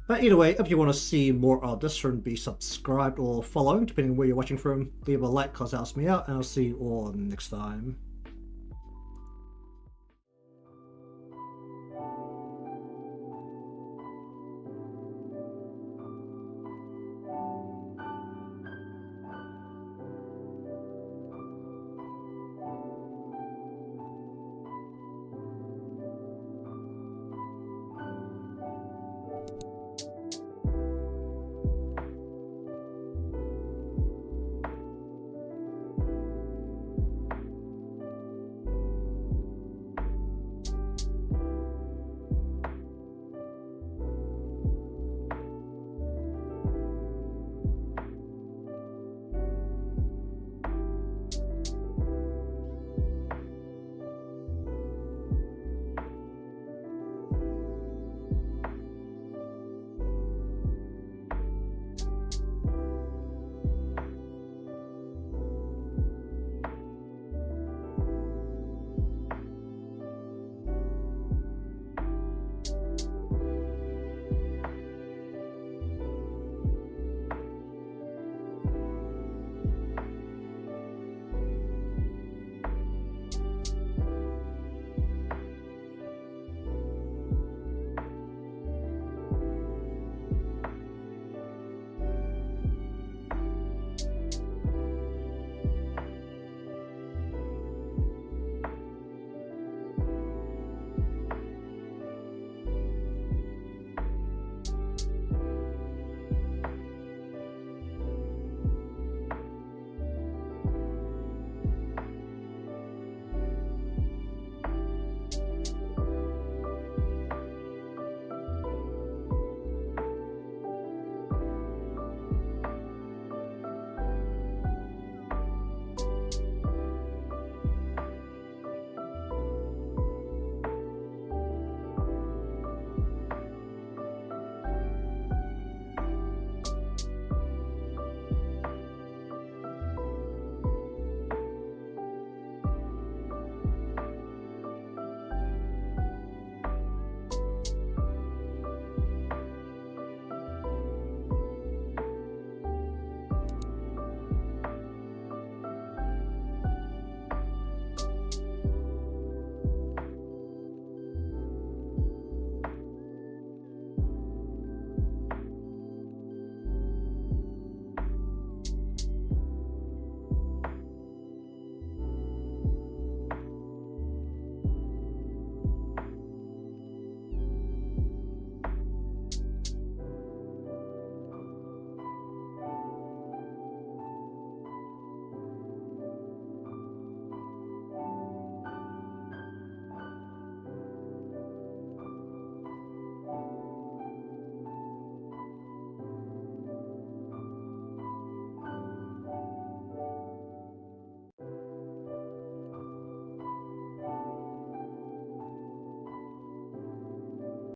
But either way, if you want to see more of this, remember to be subscribed or following, depending on where you're watching from. Leave a like because that helps me out, and I'll see you all next time.